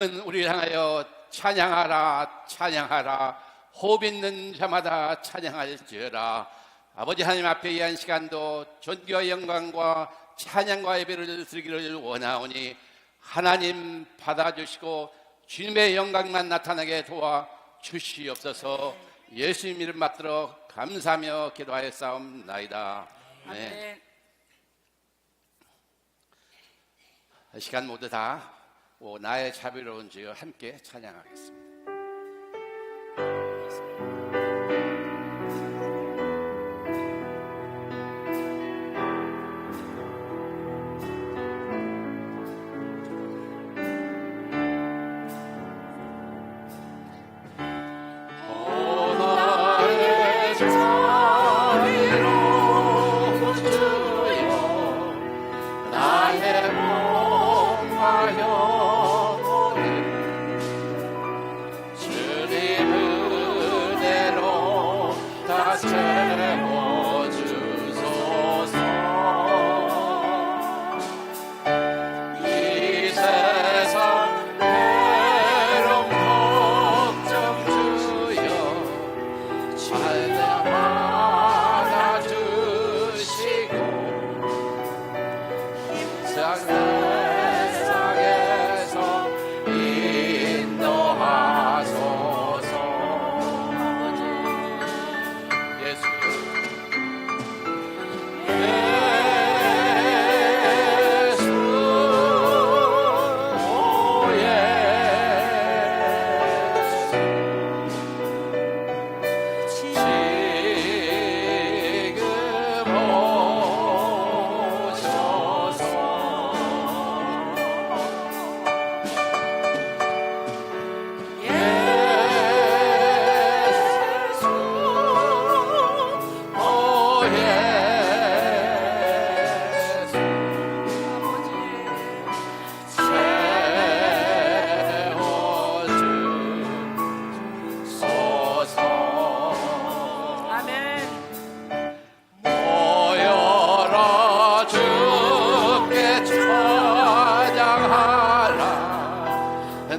우리를 향하여 찬양하라 찬양하라 호흡 있는 자마다 찬양할지어다. 아버지 하나님 앞에 이 한 시간도 존귀와 영광과 찬양과 예배를 드리기를 원하오니 하나님 받아주시고 주님의 영광만 나타나게 도와 주시옵소서. 예수님 이름 받들어 감사하며 기도하였사옵나이다. 네. 이 시간 모두 다 나의 자비로운 주여 함께 찬양하겠습니다.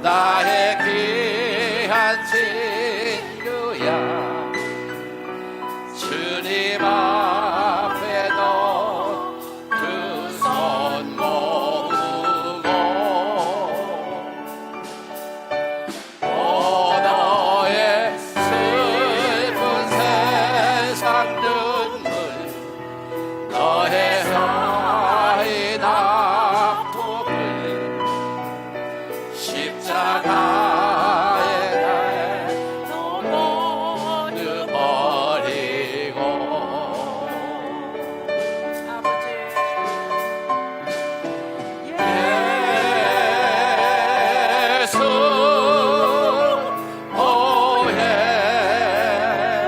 나의 귀한 친구야 주님 앞에 너 두 손 모으고 너의 슬픈 세상 눈물 너의 하인 아픔을 십자가에 날 모두 버리고 예수 오 예수 지금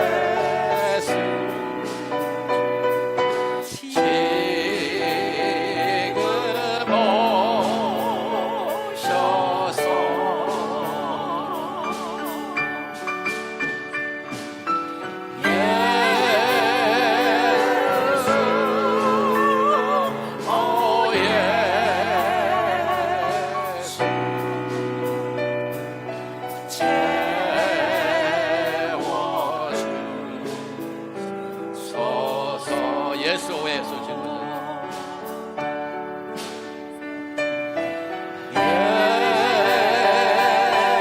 오셔서 예수 예수 지금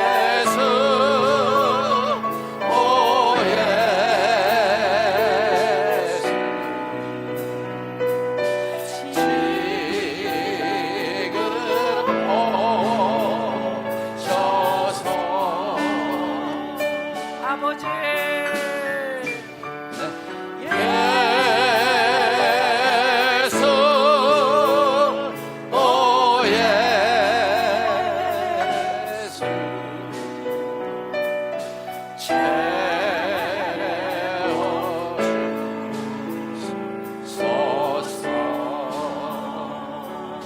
예수 오 예수 지금 오셔서 아버지 예수 오 예수 채워주소서.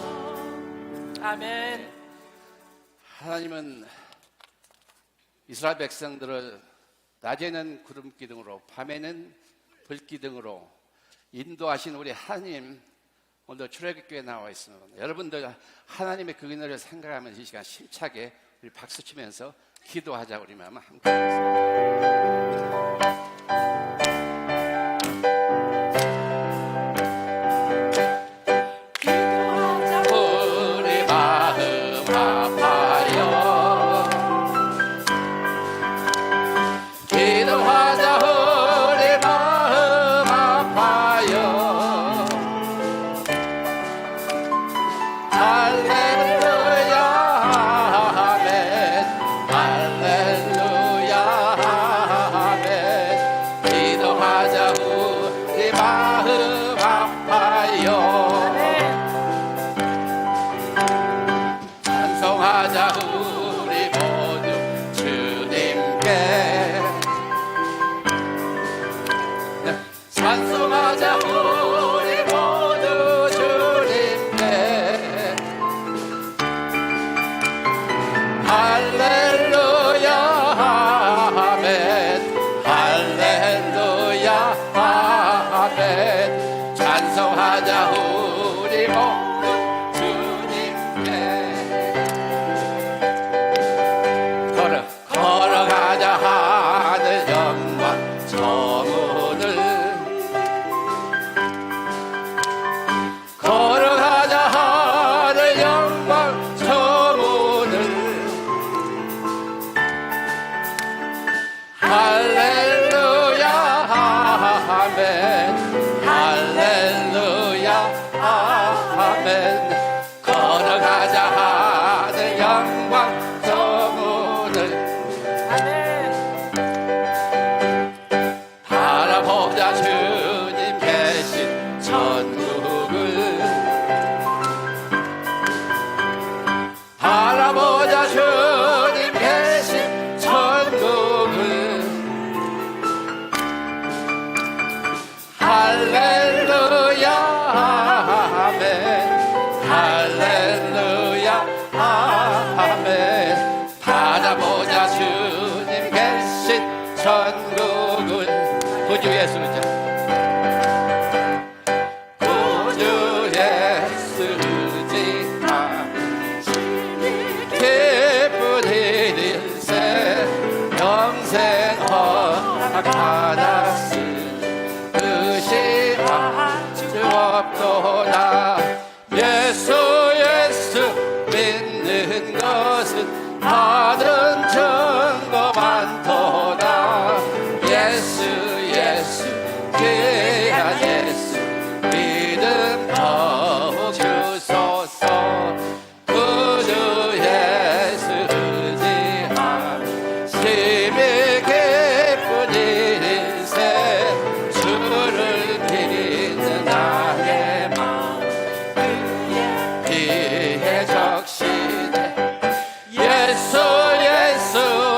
아멘. 하나님은 이스라엘 백성들을 낮에는 구름 기둥으로 밤에는 불 기둥으로 인도하신 우리 하나님, 오늘 출애굽교에 나와 있습니다. 여러분들 하나님의 그 은혜를 생각하면서 이 시간 힘차게 우리 박수 치면서 기도하자. 우리 마음 함께 하겠습니다. 찬송하자 우리 모두 주님께 할렐루야 아멘 할렐루야 아멘 찬송하자 우리 모두 주님께 걸어가자 하늘 영광 저 문을 걸어가자 하늘 영광 저 문을 할렐루야 아멘 할렐루야 아멘 걸어가자 하늘 영광 저 문을 바라보자 주님 계신 천국을 바라보자 주님 계신 천국을 할렐루야 아멘 할렐루야 아멘 바라보자 주님 계신 천국을 구주 예수죠 구주 예수지 기쁜 일일세 영생 허락받았으니 의심할 수 없도다 예수 믿는 것은 받은 증거 많도다 예수 귀한 예수 믿음 더욱 주소서 구주 예수 의지함 심히 기쁜 일세 주를 믿는 나의 마음 비에 적시네 예수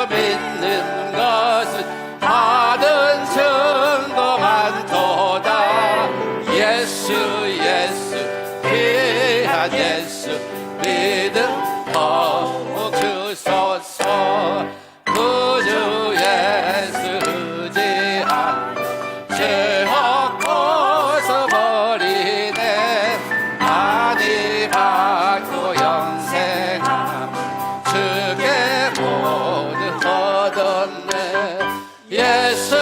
믿는 것은 받은 증거 많도다 예수 귀한 예수 믿음 더욱 주소서 구주 예수 의지함 죄악 벗어버리네 안위 받고 영생함 주께 모두 얻었네 예수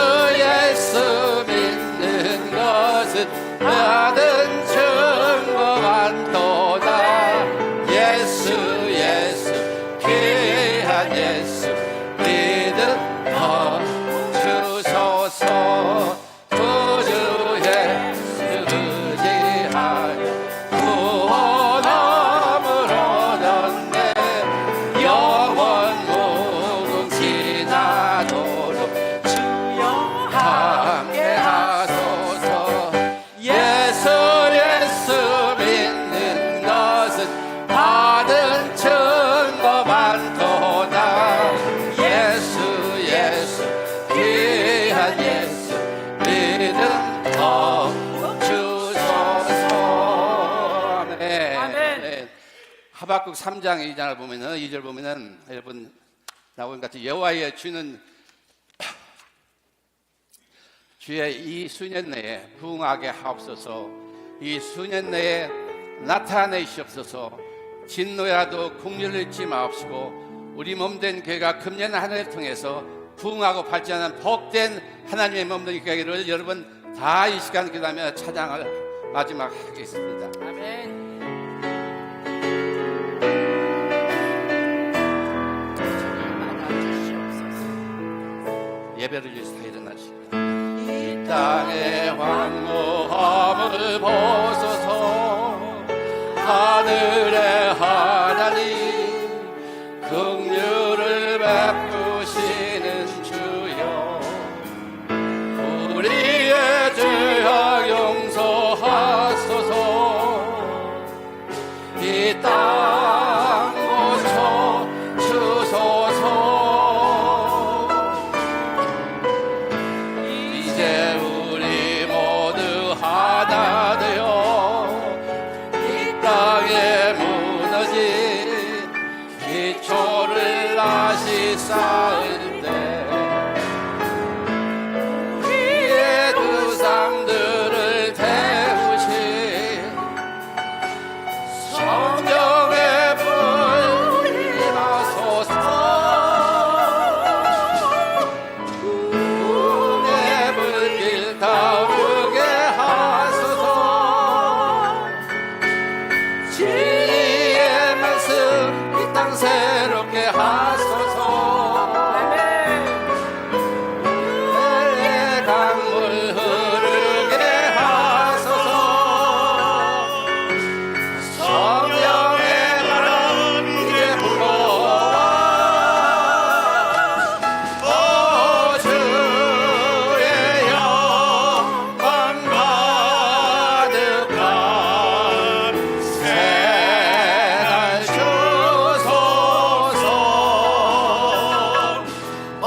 믿는 것은 받은 증거 많도다 예수 귀한 예수 믿음 더욱 주소서 구주 예수 의지하여 구원함을 얻었네 영원 무궁 지나도록 주여 함께 하소서 예수 믿는 것은 받은 증거 많도다 예수 귀한 예수 믿음 더욱 주소서 아멘. 하박국 3장 2장을 보면은 2절 보면은 여러분 나오는 같이 여호와의 주는 주의 이 수년 내에 부응하게 하옵소서 이 수년 내에 나타내시옵소서 진노라도 국률을 잊지 마옵시고 우리 몸된 교회가 금년 한 해를 통해서 부흥하고 발전하는 복된 하나님의 몸된 교회를 여러분 다 이 시간 기도하며 찬양을 마지막 하겠습니다. 아멘. 예배를 위해서 다 일어나시고 이 땅의 황무함을 벗어서 하늘의 하나님 긍휼을 베푸시는 주여 우리의 죄악 용서하소서 이 땅 고쳐 주소서 이제 우리 모두 하나 되어 이 땅에 무너진 기초를 다시 쌓을 때 우리의 두상들을 태우신 성령의 불 임하소서 우리의 불길 타오르게 하소서 진리의 말씀 이 땅 새롭게 하소서 내 강물 흐르게 하소서 성령의 바람 이제 불어와 오 주의 영광 가득한 새날 주소서 오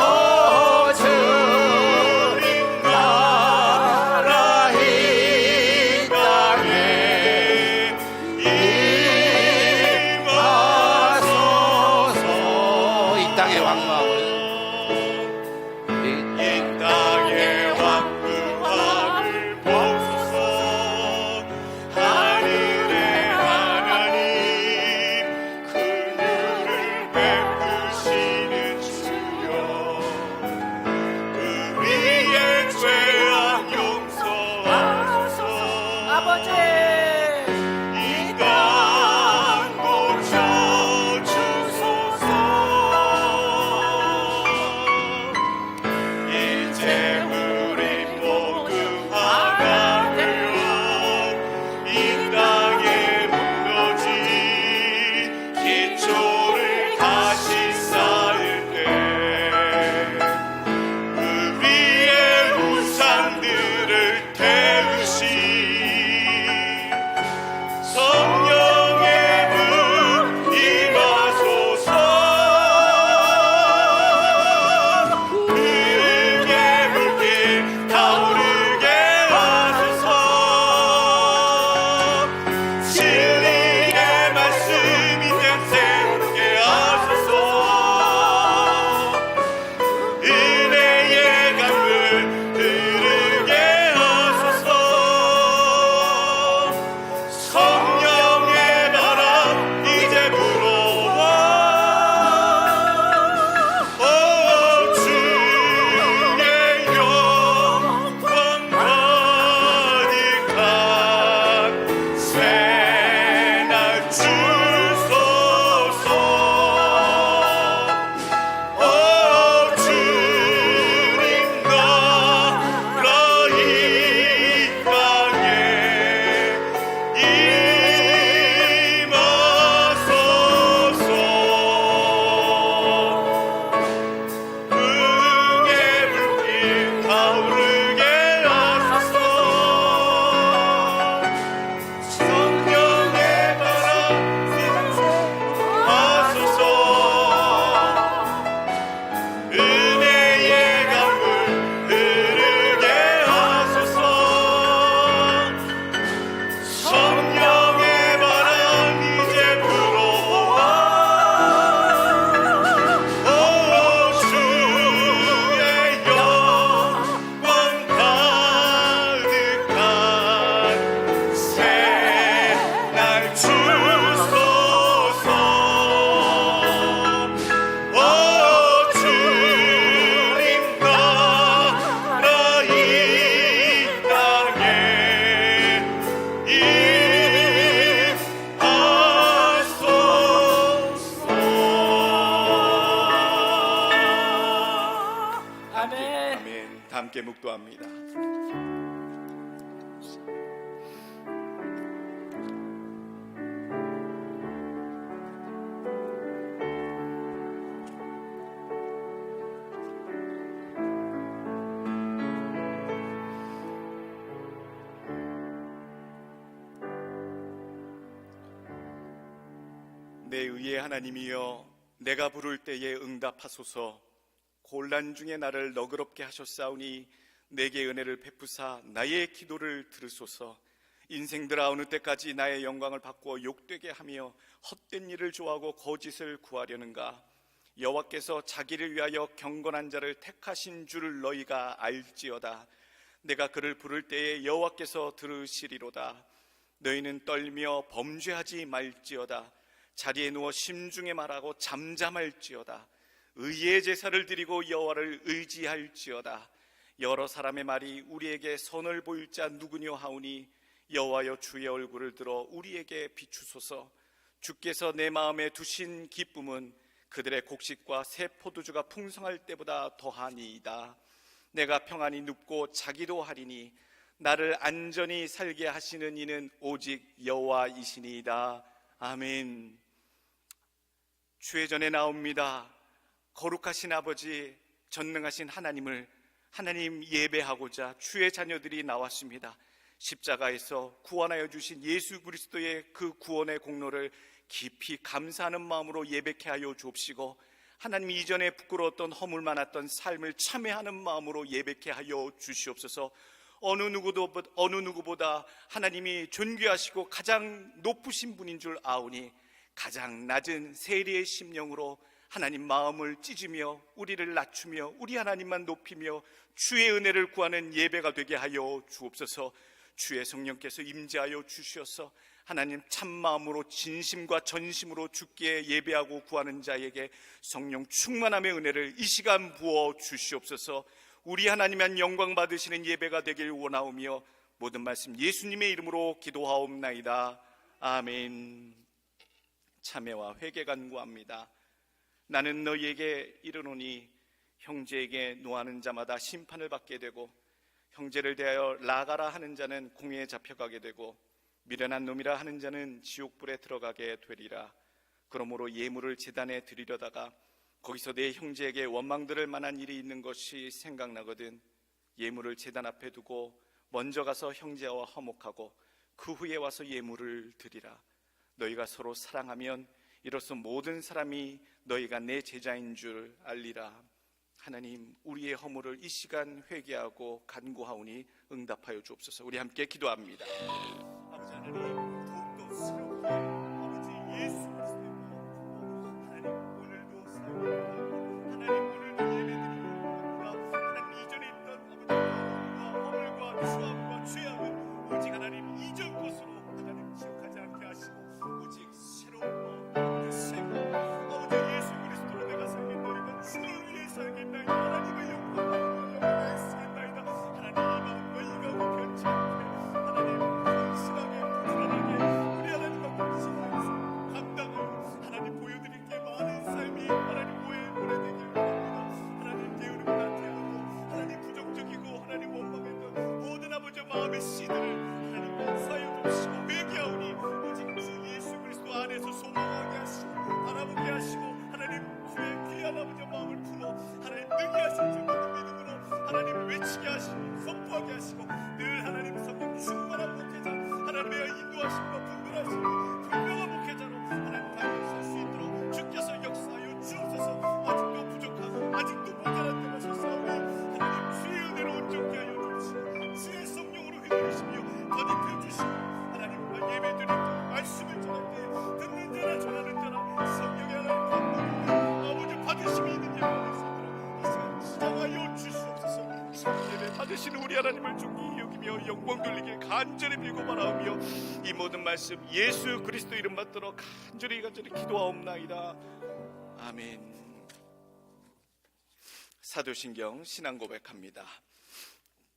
주님 나라 이 땅에 임하소서 이 땅의 왕마을 이 땅의 왕궁함을 벗어서 하늘의 하나님 긍휼을 베푸시는 주여 우리의 죄악 용서하소서 아버지 이 땅 고쳐 주소서 함께 묵도합니다. 내 의의 하나님이여, 내가 부를 때에 응답하소서. 곤란 중에 나를 너그럽게 하셨사오니 내게 은혜를 베푸사 나의 기도를 들으소서. 인생들아, 어느 때까지 나의 영광을 바꾸어 욕되게 하며 헛된 일을 좋아하고 거짓을 구하려는가? 여호와께서 자기를 위하여 경건한 자를 택하신 줄을 너희가 알지어다. 내가 그를 부를 때에 여호와께서 들으시리로다. 너희는 떨며 범죄하지 말지어다. 자리에 누워 심중에 말하고 잠잠할지어다. 의의 제사를 드리고 여호와를 의지할지어다. 여러 사람의 말이 우리에게 선을 보일 자 누구뇨 하오니 여호와여, 주의 얼굴을 들어 우리에게 비추소서. 주께서 내 마음에 두신 기쁨은 그들의 곡식과 새 포도주가 풍성할 때보다 더하니이다. 내가 평안히 눕고 자기도 하리니 나를 안전히 살게 하시는 이는 오직 여호와이시니이다. 아멘. 주의 전에 나옵니다. 거룩하신 아버지, 전능하신 하나님 예배하고자 주의 자녀들이 나왔습니다. 십자가에서 구원하여 주신 예수 그리스도의 그 구원의 공로를 깊이 감사하는 마음으로 예배케 하여 주옵시고, 하나님 이전에 부끄러웠던 허물 많았던 삶을 참회하는 마음으로 예배케 하여 주시옵소서. 어느 누구보다 하나님이 존귀하시고 가장 높으신 분인 줄 아오니 가장 낮은 세리의 심령으로 하나님 마음을 찢으며 우리를 낮추며 우리 하나님만 높이며 주의 은혜를 구하는 예배가 되게 하여 주옵소서. 주의 성령께서 임재하여 주시어서 하나님 참마음으로 진심과 전심으로 주께 예배하고 구하는 자에게 성령 충만함의 은혜를 이 시간 부어 주시옵소서. 우리 하나님만 영광 받으시는 예배가 되길 원하오며 모든 말씀 예수님의 이름으로 기도하옵나이다. 아멘. 참회와 회개 간구합니다. 나는 너희에게 이르노니 형제에게 노하는 자마다 심판을 받게 되고 형제를 대하여 나가라 하는 자는 공회에 잡혀가게 되고 미련한 놈이라 하는 자는 지옥불에 들어가게 되리라. 그러므로 예물을 제단에 드리려다가 거기서 내 형제에게 원망들을 만한 일이 있는 것이 생각나거든 예물을 제단 앞에 두고 먼저 가서 형제와 화목하고 그 후에 와서 예물을 드리라. 너희가 서로 사랑하면 이로써 모든 사람이 너희가 내 제자인 줄 알리라. 하나님, 우리의 허물을 이 시간 회개하고 간구하오니 응답하여 주옵소서. 우리 함께 기도합니다. 아버지 하나님, 더욱더 새롭게 아버지 예수 그리스도의 하나님 오늘도 사랑합니다. 하나님 오늘도 예배드립니다. 하나님 이전에 있던 아버지 허물과 추함과 죄악은 오직 하나님 이전 것으로 하나님 기억하지 않게 하시고 오직 새로운 그 생각 아버지 예수 그리스도로 내가 살겠나이다. 주를 위해 살겠나이다. 하나님의 영광을 위하여 쓰겠나이다. 하나님 이 마음과 이 각오 변치 않게 하나님 확실하게 불안하게 우리 하나님과 동시하여서 감당을 하나님 보여드릴 게 많은 삶이 하나님 오래되길 원합니다. 하나님 게으름을 나타내고 하나님 부정적이고 하나님 원망했던 모든 아버지 마음의 씨들을 하나님 용서하여 주시고 회개하오니 오직 주 예수 그리스도 안에서 소망하게 하시고 바라보게 하시고 하나님 주의 귀한 아버지 마음을 풀어 하나님 능히 하실 줄 믿음으로 하나님을 외치게 하시고 선포하게 하시고 늘 하나님 성령 충만한 목회자 하나님의 인도하심과 분별하심이 분명한 목회자로 하나님 다윗 설수 있도록 주께서 역사하여 주옵소서. 아직도 부족하고 아직도 모자란 때가 있사오니 하나님 주의 은혜로 온전케 하여 주시고 주의 성령으로 회개하시며 더딥혀 주시고 하나님과 예배드리고 말씀을 전할 때 듣는 자나 전하는 자나 성령의 하나님 감동으로 아버지 받으심이 있는 예배가 될 수 있도록 이 시간 지정하여 주시옵소서. 예배 받으시는 우리 하나님을 존귀히 여기며 영광 돌리게 간절히 빌고 바라오며 이 모든 말씀 예수 그리스도 이름 받들어 간절히 기도하옵나이다. 아멘. 사도신경 신앙 고백합니다.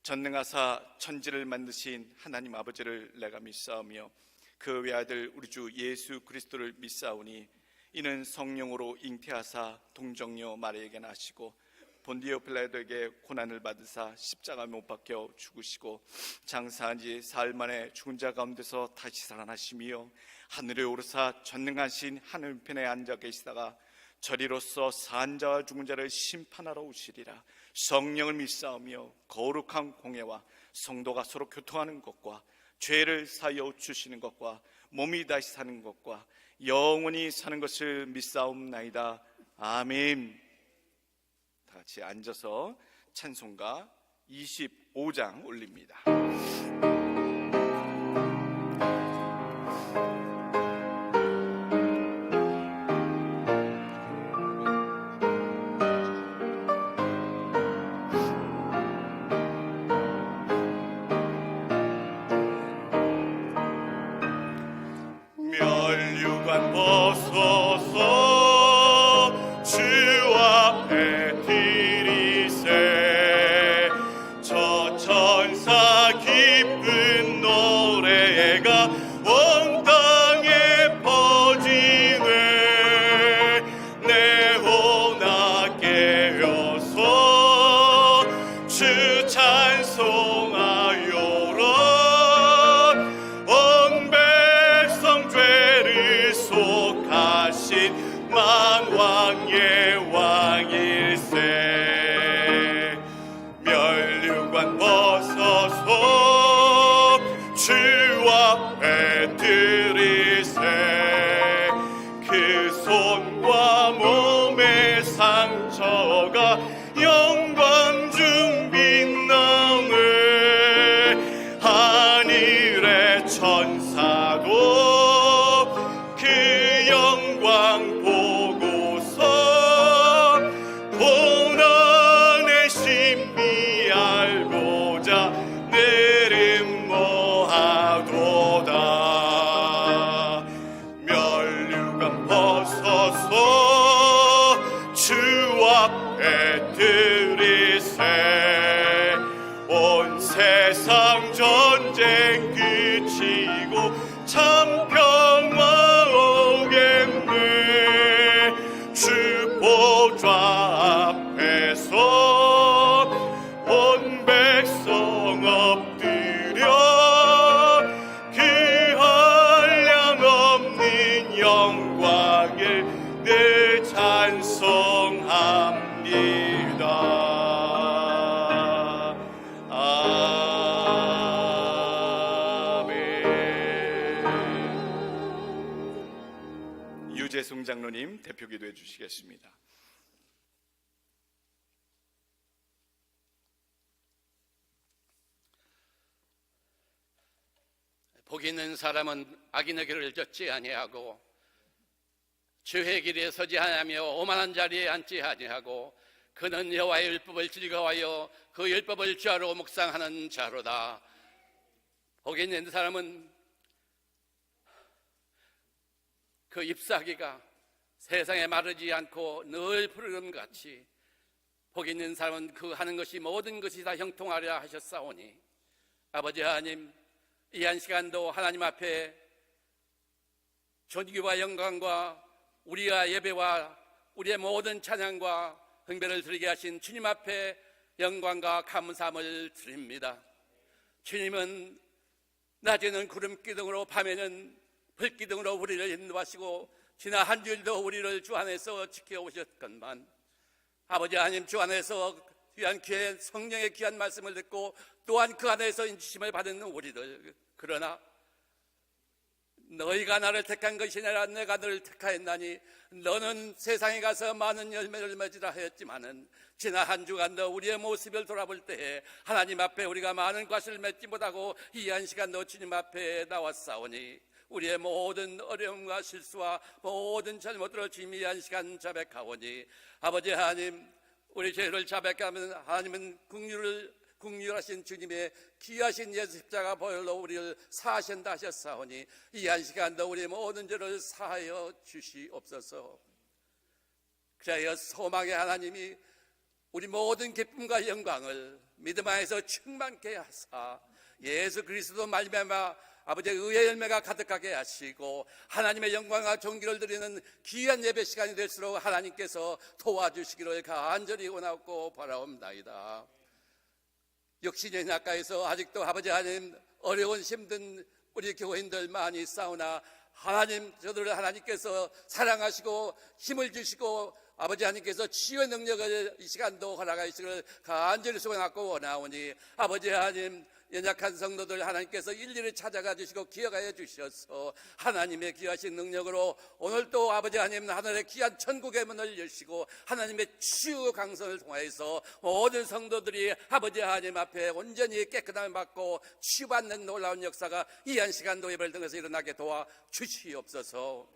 전능하사 천지를 만드신 하나님 아버지를 내가 믿사오며 그 외아들 우리 주 예수 그리스도를 믿사오니 이는 성령으로 잉태하사 동정녀 마리아에게 나시고 본디오 빌라도에게 고난을 받으사 십자가 못 박혀 죽으시고 장사한 지 사흘 만에 죽은 자 가운데서 다시 살아나시며 하늘에 오르사 전능하신 하늘편에 앉아 계시다가 저리로서 산 자와 죽은 자를 심판하러 오시리라. 성령을 믿사오며 거룩한 공예와 성도가 서로 교통하는 것과 죄를 사하여 주시는 것과 몸이 다시 사는 것과 영원히 사는 것을 믿사옵나이다. 아멘. 다 같이 앉아서 찬송가 25장 올립니다. 멸류관 벗어서 주 앞에 드리세. 저 천사 기쁜 노래가 온 땅에 퍼지네. 내호나 깨어서 주 찬송하여라. 만왕의 왕일세. 멸류관 벗어서 주 앞에 드리세. 그 손과 몸의 상처가 영광 중 빛나네. 하늘의 천사도 그 영광 고난의 신비 알고자 내름 모하도다. 멸류관 벗어서 주 앞에 드리세. 온 세상 전쟁 그치고 참 평화 오겠네. 주 보좌 앞에서 온 백성 엎드려 그 한량없는 영광을 늘 찬송합니다. 아멘. 유재승 장로님 대표 기도해 주시겠습니다. 복 있는 사람은 악인의 길을 걷지 아니하고 죄의 길에 서지 아니하며 오만한 자리에 앉지 아니하고 그는 여호와의 율법을 즐거워하여 그 율법을 주야로 묵상하는 자로다. 복 있는 사람은 그 잎사귀가 세상에 마르지 않고 늘 푸르름 같이 복 있는 사람은 그 하는 것이 모든 것이 다 형통하려 하셨사오니 아버지 하나님, 이 한 시간도 하나님 앞에 존귀와 영광과 우리와 예배와 우리의 모든 찬양과 흥배를 드리게 하신 주님 앞에 영광과 감사함을 드립니다. 주님은 낮에는 구름 기둥으로 밤에는 불 기둥으로 우리를 인도하시고 지난 한 주일도 우리를 주 안에서 지켜오셨건만 아버지 하나님, 주 안에서 귀한 귀한 성령의 귀한 말씀을 듣고 또한 그 안에서 인치심을 받는 우리들, 그러나 너희가 나를 택한 것이 아니라 내가 너를 택하였나니 너는 세상에 가서 많은 열매를 맺으라 하였지만은 지난 한 주간도 우리의 모습을 돌아볼 때에 하나님 앞에 우리가 많은 과실을 맺지 못하고 이 한 시간도 주님 앞에 나왔사오니 우리의 모든 어려움과 실수와 모든 잘못들을 주님이 이 한 시간 자백하오니 아버지 하나님, 우리 죄를 자백하면 하나님은 국률하신 주님의 귀하신 예수 십자가 보혈로 우리를 사하신다 하셨사오니 이 한 시간도 우리의 모든 죄를 사하여 주시옵소서. 그래야 소망의 하나님이 우리 모든 기쁨과 영광을 믿음 안에서 충만케 하사 예수 그리스도 말미암아 아버지의 의의 열매가 가득하게 하시고 하나님의 영광과 존귀를 드리는 귀한 예배 시간이 될수록 하나님께서 도와주시기를 간절히 원하고 바라옵나이다. 육신의 낙가에서 아직도 아버지 하나님 어려운 힘든 우리 교회인들 많이 싸우나 하나님, 저들을 하나님께서 사랑하시고 힘을 주시고 아버지 하나님께서 치유의 능력을 이 시간도 허락하시기를 간절히 소원하고 원하오니 아버지 하나님, 연약한 성도들 하나님께서 일일이 찾아가 주시고 기억하여 주셔서 하나님의 귀하신 능력으로 오늘도 아버지 하나님 하늘의 귀한 천국의 문을 여시고 하나님의 치유 강선을 통하여서 모든 성도들이 아버지 하나님 앞에 온전히 깨끗함을 받고 치유받는 놀라운 역사가 이 한 시간도 예배를 통해서 일어나게 도와 주시옵소서.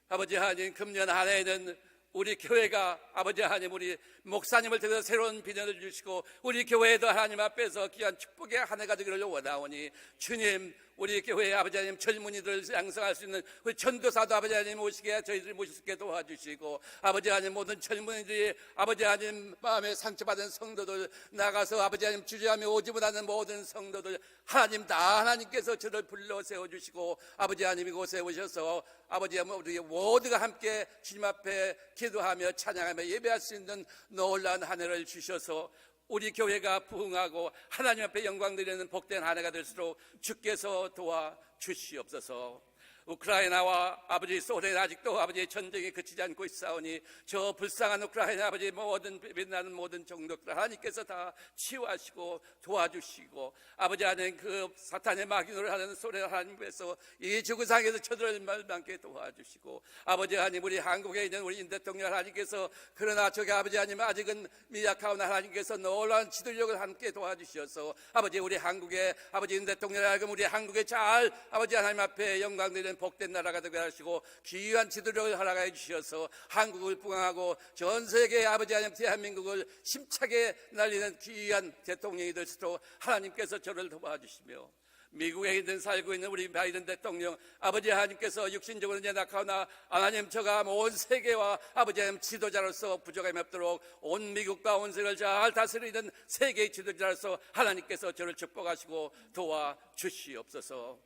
아버지 하나님, 금년 한 해에는 우리 교회가 아버지 하나님 우리 목사님을 통해서 새로운 비전을 주시고 우리 교회도 하나님 앞에서 귀한 축복의 한 해가 되기를 원하오니 주님, 우리 교회의 아버지 하나님 젊은이들을 양성할 수 있는 우리 전도사도 아버지 하나님 오시게 저희들이 모실 수 있게 도와주시고 아버지 하나님 모든 젊은이들이 아버지 하나님 마음에 상처받은 성도들 나가서 아버지 하나님 주저하며 오지 못하는 모든 성도들 하나님 다 하나님께서 저를 불러 세워주시고 아버지 하나님 이곳에 오셔서 아버지 하나님 우리 모두가 함께 주님 앞에 기도하며 찬양하며 예배할 수 있는 놀라운 한 해를 주셔서 우리 교회가 부흥하고 하나님 앞에 영광 드리는 복된 한 해가 될수록 주께서 도와주시옵소서. 우크라이나와 아버지 소련 아직도 아버지의 전쟁이 그치지 않고 있사오니 저 불쌍한 우크라이나 아버지 모든 빛나는 모든 종족들 하나님께서 다 치유하시고 도와주시고 아버지 하나님 그 사탄의 마귀노를 하는 소련 하나님께서 이 지구상에서 저들을 멸망케 도와주시고 아버지 하나님 우리 한국에 있는 우리 인 대통령 하나님께서 그러나 저기 아버지 하나님 아직은 미약하오나 하나님께서 놀라운 지도력을 함께 도와주셔서 아버지 우리 한국의 아버지 인 대통령 하나님 우리 한국에 잘 아버지 하나님 앞에 영광 드리는 복된 나라가 되게 하시고 귀한 지도력을 허락해 주셔서 한국을 부강하고 전 세계 아버지 하나님 대한민국을 힘차게 날리는 귀한 대통령이 될 수 있도록 하나님께서 저를 도와주시며 미국에 있는 살고 있는 우리 바이든 대통령 아버지 하나님께서 육신적으로는 연약하오나 하나님 저가 온 세계와 아버지 하나님 지도자로서 부족함이 없도록 온 미국과 온 세계를 잘 다스리는 세계의 지도자로서 하나님께서 저를 축복하시고 도와주시옵소서.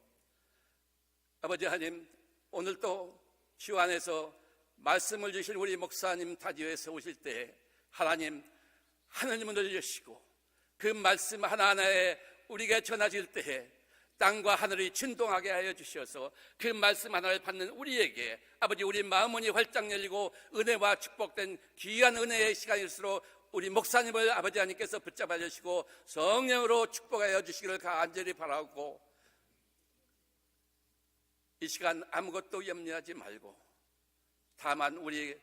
아버지 하나님 오늘도 주 안에서 말씀을 주실 우리 목사님 타지오에서 오실 때 하나님 하늘 문을 여시고 그 말씀 하나하나에 우리가 전하질 때에 땅과 하늘이 진동하게 하여 주셔서 그 말씀 하나를 받는 우리에게 아버지 우리 마음문이 활짝 열리고 은혜와 축복된 귀한 은혜의 시간일수록 우리 목사님을 아버지 하나님께서 붙잡아 주시고 성령으로 축복하여 주시기를 간절히 바라고 이 시간 아무것도 염려하지 말고 다만 우리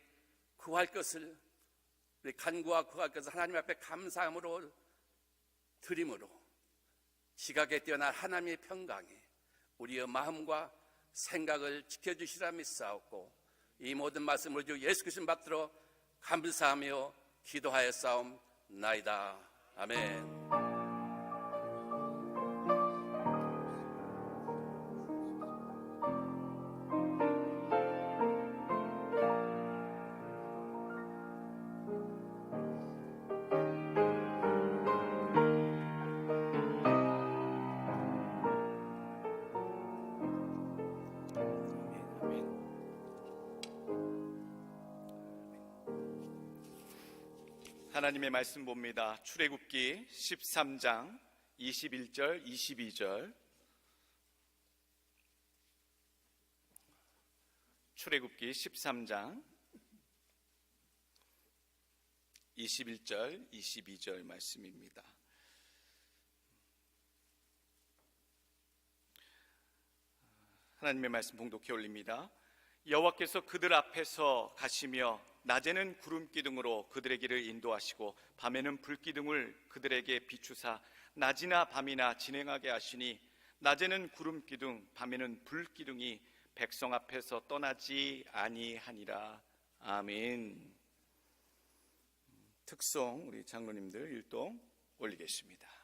구할 것을 우리 간구와 구할 것을 하나님 앞에 감사함으로 드림으로 지각에 뛰어난 하나님의 평강이 우리의 마음과 생각을 지켜주시라 믿사옵고 이 모든 말씀을 주 예수 그리스도 받들어 감사하며 기도하였사옵나이다. 아멘. 하나님의 말씀 봅니다. 출애굽기 13장 21절 22절 출애굽기 13장 21절 22절 말씀입니다. 하나님의 말씀 봉독해 올립니다. 여호와께서 그들 앞에서 가시며 낮에는 구름 기둥으로 그들의 길을 인도하시고 밤에는 불 기둥을 그들에게 비추사 낮이나 밤이나 진행하게 하시니 낮에는 구름 기둥 밤에는 불 기둥이 백성 앞에서 떠나지 아니하니라. 아멘. 특송 우리 장로님들 일동 올리겠습니다.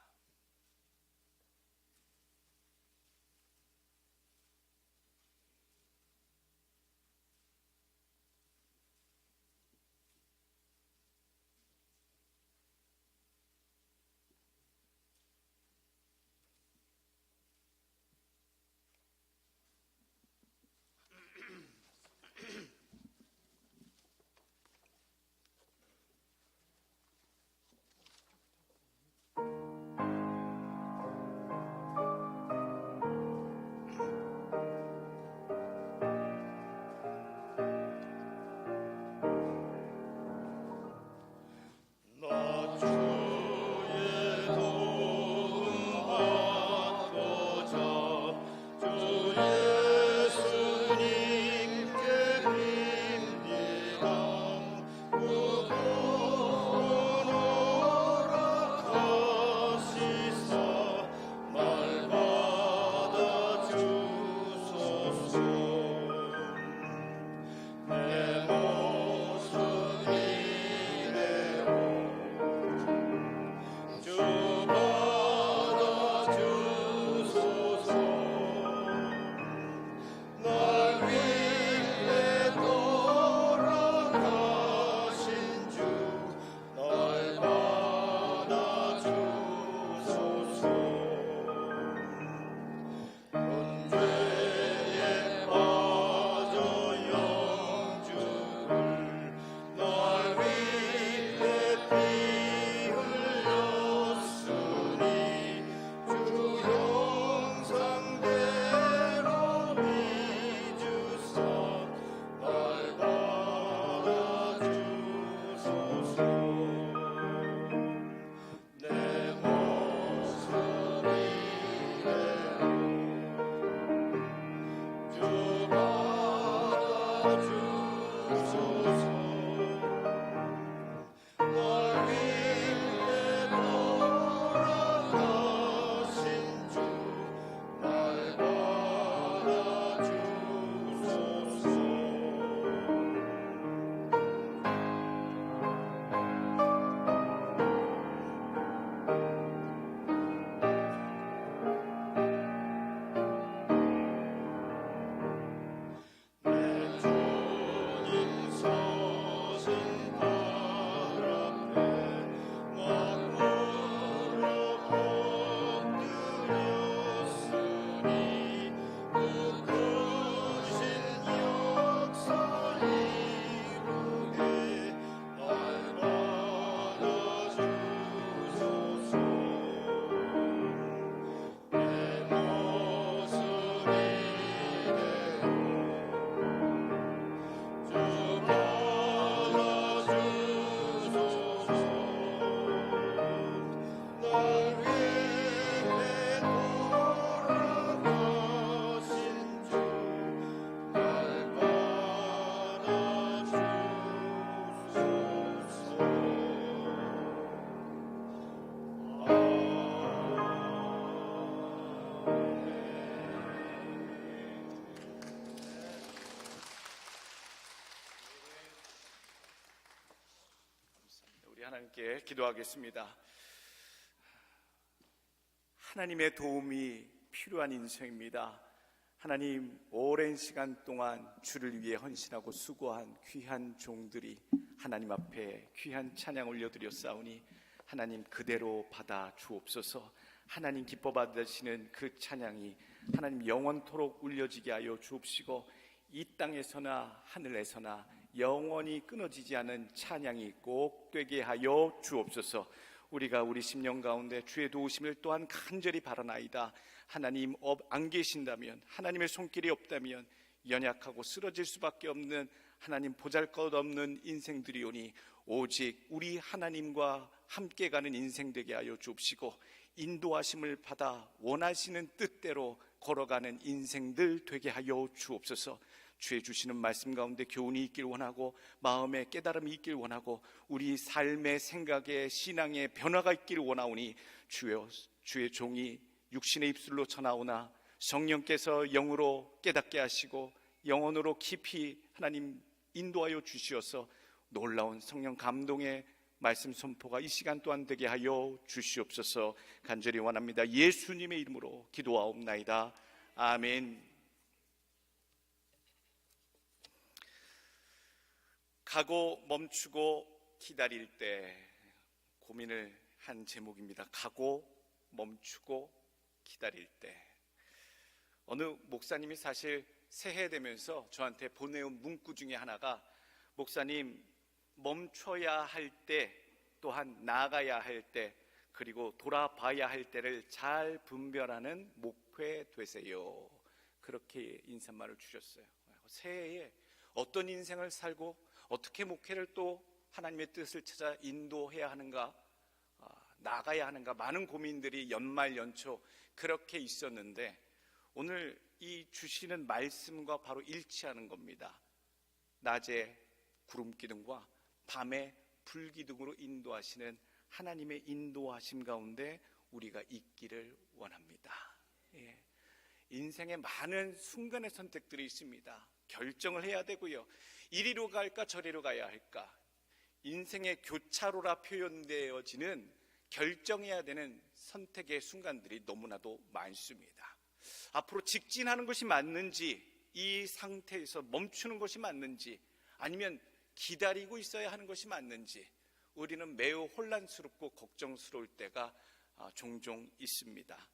우리 하나님께 기도하겠습니다. 하나님의 도움이 필요한 인생입니다. 하나님, 오랜 시간 동안 주를 위해 헌신하고 수고한 귀한 종들이 하나님 앞에 귀한 찬양 올려드렸사오니 하나님 그대로 받아 주옵소서. 하나님 기뻐 받으시는 그 찬양이 하나님 영원토록 울려지게 하여 주옵시고, 이 땅에서나 하늘에서나 영원히 끊어지지 않은 찬양이 꼭 되게 하여 주옵소서. 우리가 우리 심령 가운데 주의 도우심을 또한 간절히 바라나이다. 하나님 안 계신다면, 하나님의 손길이 없다면 연약하고 쓰러질 수밖에 없는 하나님 보잘것없는 인생들이오니 오직 우리 하나님과 함께 가는 인생 되게 하여 주옵시고, 인도하심을 받아 원하시는 뜻대로 걸어가는 인생들 되게 하여 주옵소서. 주의 주시는 말씀 가운데 교훈이 있길 원하고, 마음의 깨달음이 있길 원하고, 우리 삶의 생각의 신앙의 변화가 있길 원하오니 주여, 주의 종이 육신의 입술로 전하오나 성령께서 영으로 깨닫게 하시고 영혼으로 깊이 하나님 인도하여 주시어서 놀라운 성령 감동의 말씀 선포가 이 시간 또한 되게 하여 주시옵소서. 간절히 원합니다. 예수님의 이름으로 기도하옵나이다. 아멘. 가고 멈추고 기다릴 때, 고민을 한 제목입니다. 가고 멈추고 기다릴 때. 어느 목사님이 사실 새해 되면서 저한테 보내온 문구 중에 하나가, 목사님, 멈춰야 할 때, 또한 나아가야 할 때, 그리고 돌아봐야 할 때를 잘 분별하는 목회 되세요. 그렇게 인사말을 주셨어요. 새해에 어떤 인생을 살고 어떻게 목회를 또 하나님의 뜻을 찾아 인도해야 하는가, 나가야 하는가, 많은 고민들이 연말 연초 그렇게 있었는데, 오늘 이 주시는 말씀과 바로 일치하는 겁니다. 낮에 구름 기둥과 밤에 불 기둥으로 인도하시는 하나님의 인도하심 가운데 우리가 있기를 원합니다. 예. 인생에 많은 순간의 선택들이 있습니다. 결정을 해야 되고요. 이리로 갈까 저리로 가야 할까, 인생의 교차로라 표현되어지는 결정해야 되는 선택의 순간들이 너무나도 많습니다. 앞으로 직진하는 것이 맞는지, 이 상태에서 멈추는 것이 맞는지, 아니면 기다리고 있어야 하는 것이 맞는지, 우리는 매우 혼란스럽고 걱정스러울 때가 종종 있습니다.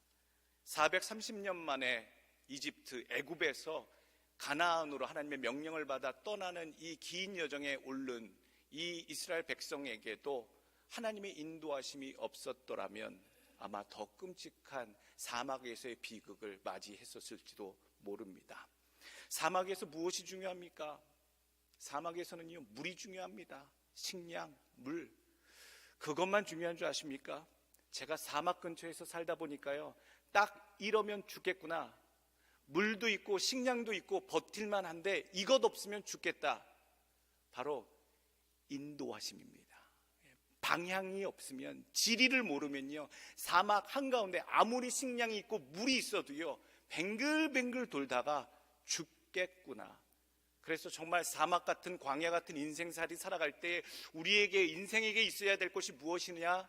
430년 만에 이집트 애굽에서 가나안으로 하나님의 명령을 받아 떠나는 이 긴 여정에 오른 이 이스라엘 백성에게도 하나님의 인도하심이 없었더라면 아마 더 끔찍한 사막에서의 비극을 맞이했었을지도 모릅니다. 사막에서 무엇이 중요합니까? 사막에서는요, 물이 중요합니다. 식량, 물. 그것만 중요한 줄 아십니까? 제가 사막 근처에서 살다 보니까요, 딱 이러면 죽겠구나, 물도 있고 식량도 있고 버틸만 한데 이것 없으면 죽겠다, 바로 인도하심입니다. 방향이 없으면, 지리를 모르면요, 사막 한가운데 아무리 식량이 있고 물이 있어도요, 뱅글뱅글 돌다가 죽겠구나. 그래서 정말 사막 같은, 광야 같은 인생살이 살아갈 때 우리에게, 인생에게 있어야 될 것이 무엇이냐?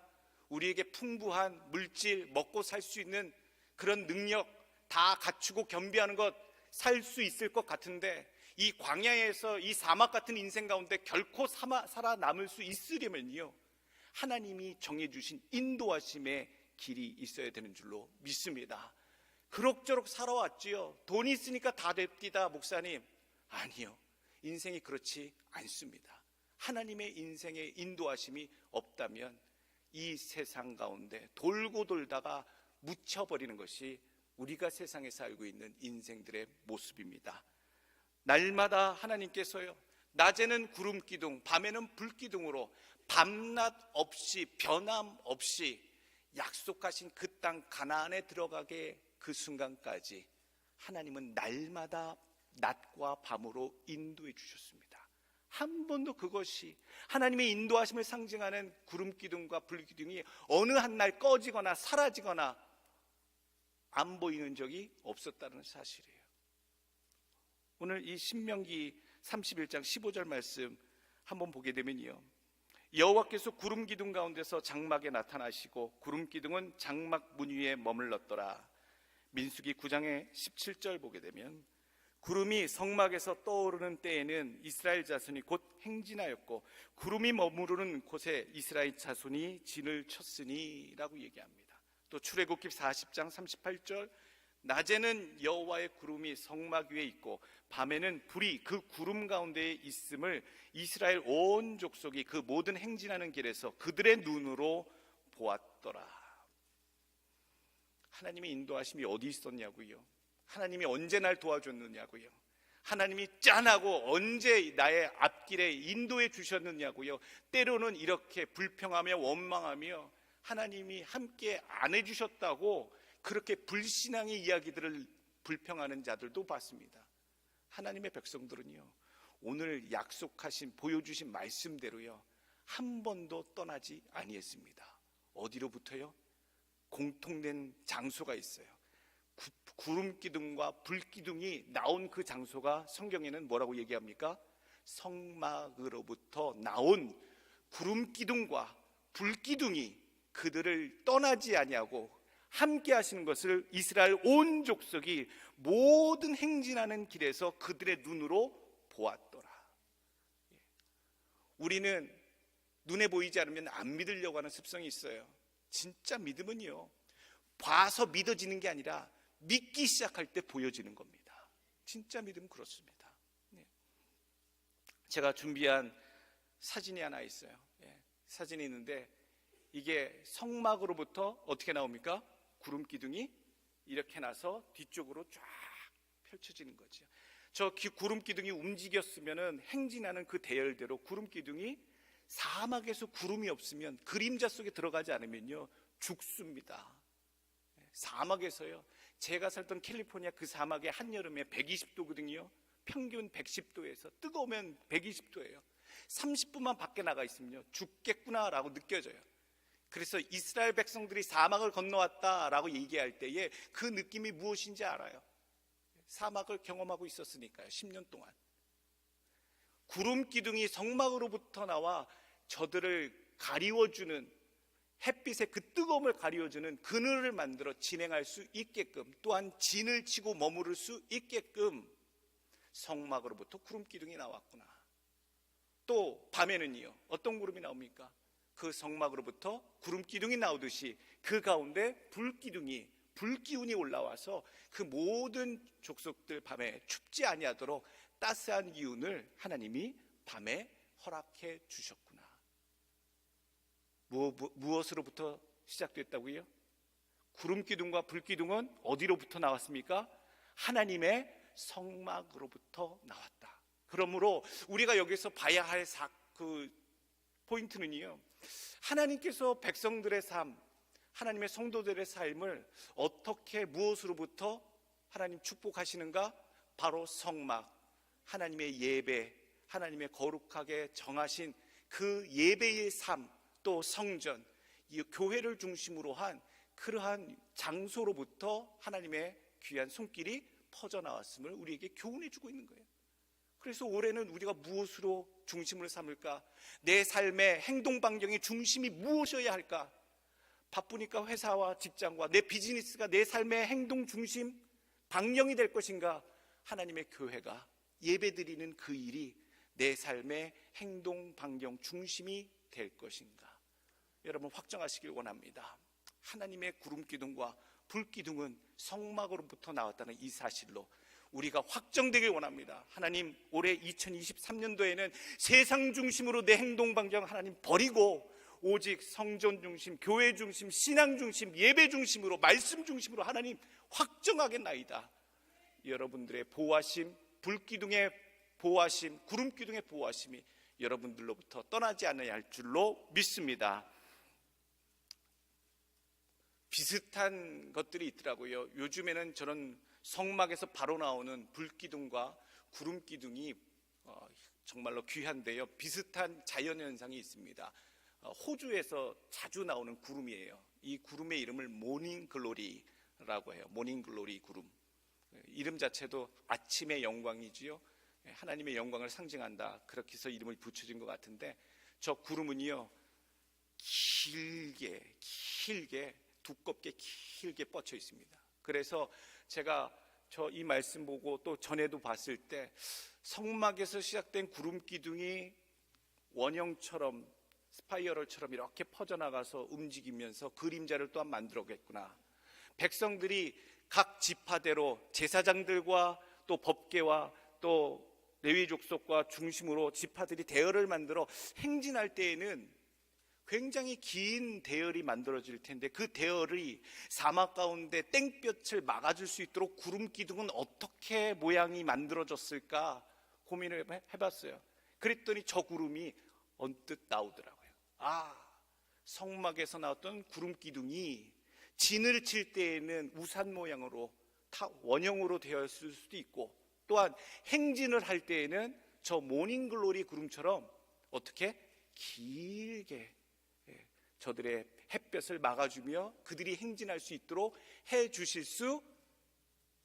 우리에게 풍부한 물질, 먹고 살 수 있는 그런 능력 다 갖추고 겸비하는 것, 살 수 있을 것 같은데, 이 광야에서, 이 사막 같은 인생 가운데 결코 살아남을 수 있으려면요, 하나님이 정해주신 인도하심의 길이 있어야 되는 줄로 믿습니다. 그럭저럭 살아왔지요. 돈이 있으니까 다 됩디다, 목사님. 아니요, 인생이 그렇지 않습니다. 하나님의 인생의 인도하심이 없다면 이 세상 가운데 돌고 돌다가 묻혀버리는 것이 우리가 세상에 살고 있는 인생들의 모습입니다. 날마다 하나님께서요, 낮에는 구름 기둥, 밤에는 불 기둥으로 밤낮 없이, 변함 없이 약속하신 그 땅 가나안에 들어가게 그 순간까지 하나님은 날마다 낮과 밤으로 인도해 주셨습니다. 한 번도 그것이, 하나님의 인도하심을 상징하는 구름 기둥과 불 기둥이 어느 한 날 꺼지거나 사라지거나 안 보이는 적이 없었다는 사실이에요. 오늘 이 신명기 31장 15절 말씀 한번 보게 되면요, 여호와께서 구름 기둥 가운데서 장막에 나타나시고 구름 기둥은 장막 문 위에 머물렀더라. 민수기 9장의 17절 보게 되면 구름이 성막에서 떠오르는 때에는 이스라엘 자손이 곧 행진하였고 구름이 머무르는 곳에 이스라엘 자손이 진을 쳤으니 라고 얘기합니다. 또 출애굽기 40장 38절 낮에는 여호와의 구름이 성막 위에 있고 밤에는 불이 그 구름 가운데에 있음을 이스라엘 온 족속이 그 모든 행진하는 길에서 그들의 눈으로 보았더라. 하나님의 인도하심이 어디 있었냐고요? 하나님이 언제 날 도와줬느냐고요? 하나님이 짠하고 언제 나의 앞길에 인도해 주셨느냐고요? 때로는 이렇게 불평하며 원망하며 하나님이 함께 안 해주셨다고 그렇게 불신앙의 이야기들을 불평하는 자들도 봤습니다. 하나님의 백성들은요, 오늘 약속하신 보여주신 말씀대로요 한 번도 떠나지 아니했습니다. 어디로부터요? 공통된 장소가 있어요. 구름 기둥과 불 기둥이 나온 그 장소가 성경에는 뭐라고 얘기합니까? 성막으로부터 나온 구름 기둥과 불 기둥이 그들을 떠나지 아니하고 함께 하시는 것을 이스라엘 온 족속이 모든 행진하는 길에서 그들의 눈으로 보았더라. 우리는 눈에 보이지 않으면 안 믿으려고 하는 습성이 있어요. 진짜 믿음은요, 봐서 믿어지는 게 아니라 믿기 시작할 때 보여지는 겁니다. 진짜 믿음은 그렇습니다. 제가 준비한 사진이 하나 있어요. 사진이 있는데 이게 성막으로부터 어떻게 나옵니까? 구름 기둥이 이렇게 나서 뒤쪽으로 쫙 펼쳐지는 거죠. 저 구름 기둥이 움직였으면은 행진하는 그 대열대로 구름 기둥이 사막에서 구름이 없으면 그림자 속에 들어가지 않으면요 죽습니다. 사막에서요, 제가 살던 캘리포니아 그 사막의 한여름에 120도거든요. 평균 110도에서 뜨거우면 120도예요. 30분만 밖에 나가 있으면요 죽겠구나라고 느껴져요. 그래서 이스라엘 백성들이 사막을 건너왔다라고 얘기할 때에 그 느낌이 무엇인지 알아요. 사막을 경험하고 있었으니까요. 10년 동안 구름 기둥이 성막으로부터 나와 저들을 가리워주는, 햇빛의 그 뜨거움을 가리워주는 그늘을 만들어 진행할 수 있게끔, 또한 진을 치고 머무를 수 있게끔 성막으로부터 구름 기둥이 나왔구나. 또 밤에는요 어떤 구름이 나옵니까? 그 성막으로부터 구름 기둥이 나오듯이 그 가운데 불 기운이 올라와서 그 모든 족속들 밤에 춥지 아니하도록 따스한 기운을 하나님이 밤에 허락해 주셨구나. 무엇으로부터 시작됐다고요? 구름 기둥과 불 기둥은 어디로부터 나왔습니까? 하나님의 성막으로부터 나왔다. 그러므로 우리가 여기서 봐야 할 그 포인트는요, 하나님께서 백성들의 삶, 하나님의 성도들의 삶을 어떻게 무엇으로부터 하나님 축복하시는가? 바로 성막, 하나님의 예배, 하나님의 거룩하게 정하신 그 예배의 삶, 또 성전, 이 교회를 중심으로 한 그러한 장소로부터 하나님의 귀한 손길이 퍼져나왔음을 우리에게 교훈해 주고 있는 거예요. 그래서 올해는 우리가 무엇으로 중심을 삼을까? 내 삶의 행동 반경의 중심이 무엇이어야 할까? 바쁘니까 회사와 직장과 내 비즈니스가 내 삶의 행동 중심 방향이 될 것인가? 하나님의 교회가 예배드리는 그 일이 내 삶의 행동 반경 중심이 될 것인가? 여러분 확정하시길 원합니다. 하나님의 구름 기둥과 불 기둥은 성막으로부터 나왔다는 이 사실로 우리가 확정되길 원합니다. 하나님, 올해 2023년도에는 세상 중심으로 내 행동 반경 하나님 버리고 오직 성전 중심, 교회 중심, 신앙 중심, 예배 중심으로, 말씀 중심으로 하나님 확정하겠나이다. 여러분들의 보호하심, 불기둥의 보호하심, 구름 기둥의 보호하심이 여러분들로부터 떠나지 않아야 할 줄로 믿습니다. 비슷한 것들이 있더라고요. 요즘에는 저는 성막에서 바로 나오는 불기둥과 구름기둥이 정말로 귀한데요, 비슷한 자연현상이 있습니다. 호주에서 자주 나오는 구름이에요. 이 구름의 이름을 모닝글로리라고 해요. 모닝글로리 구름. 이름 자체도 아침의 영광이지요, 하나님의 영광을 상징한다, 그렇게 해서 이름을 붙여진 것 같은데, 저 구름은요 길게 두껍게 길게 뻗쳐 있습니다. 그래서 제가 이 말씀 보고 또 전에도 봤을 때 성막에서 시작된 구름 기둥이 원형처럼 스파이럴처럼 이렇게 퍼져나가서 움직이면서 그림자를 또한 만들어겠구나. 백성들이 각 지파대로 제사장들과 또 법궤와 또 레위 족속과 중심으로 지파들이 대열을 만들어 행진할 때에는 굉장히 긴 대열이 만들어질 텐데, 그 대열이 사막 가운데 땡볕을 막아줄 수 있도록 구름 기둥은 어떻게 모양이 만들어졌을까 고민을 해봤어요. 그랬더니 저 구름이 언뜻 나오더라고요. 성막에서 나왔던 구름 기둥이 진을 칠 때에는 우산 모양으로 원형으로 되어 있을 수도 있고, 또한 행진을 할 때에는 저 모닝글로리 구름처럼 어떻게 길게 저들의 햇볕을 막아주며 그들이 행진할 수 있도록 해주실 수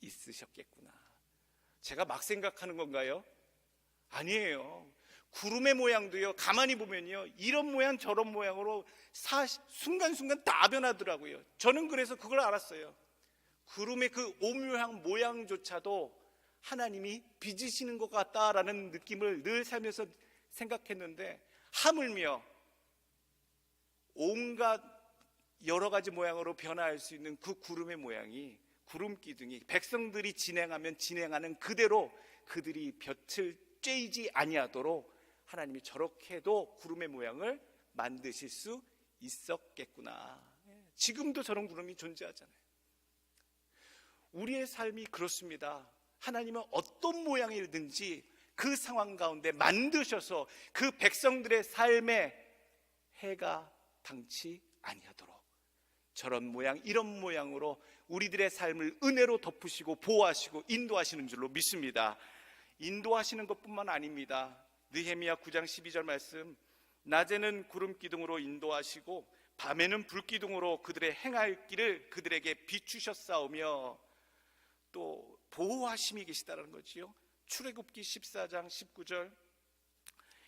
있으셨겠구나. 제가 막 생각하는 건가요? 아니에요. 구름의 모양도요, 가만히 보면요, 이런 모양 저런 모양으로 순간순간 다 변하더라고요. 저는 그래서 그걸 알았어요. 구름의 그 오묘한 모양조차도 하나님이 빚으시는 것 같다라는 느낌을 늘 살면서 생각했는데, 하물며 온갖 여러 가지 모양으로 변화할 수 있는 그 구름의 모양이, 구름 기둥이 백성들이 진행하면 진행하는 그대로 그들이 볕을 쬐이지 아니하도록 하나님이 저렇게도 구름의 모양을 만드실 수 있었겠구나. 지금도 저런 구름이 존재하잖아요. 우리의 삶이 그렇습니다. 하나님은 어떤 모양이든지 그 상황 가운데 만드셔서 그 백성들의 삶에 해가 당치 아니하도록 저런 모양 이런 모양으로 우리들의 삶을 은혜로 덮으시고 보호하시고 인도하시는 줄로 믿습니다. 인도하시는 것뿐만 아닙니다. 느헤미야 9장 12절 말씀, 낮에는 구름 기둥으로 인도하시고 밤에는 불 기둥으로 그들의 행할 길을 그들에게 비추셨사오며, 또 보호하심이 계시다는 거지요. 출애굽기 14장 19절,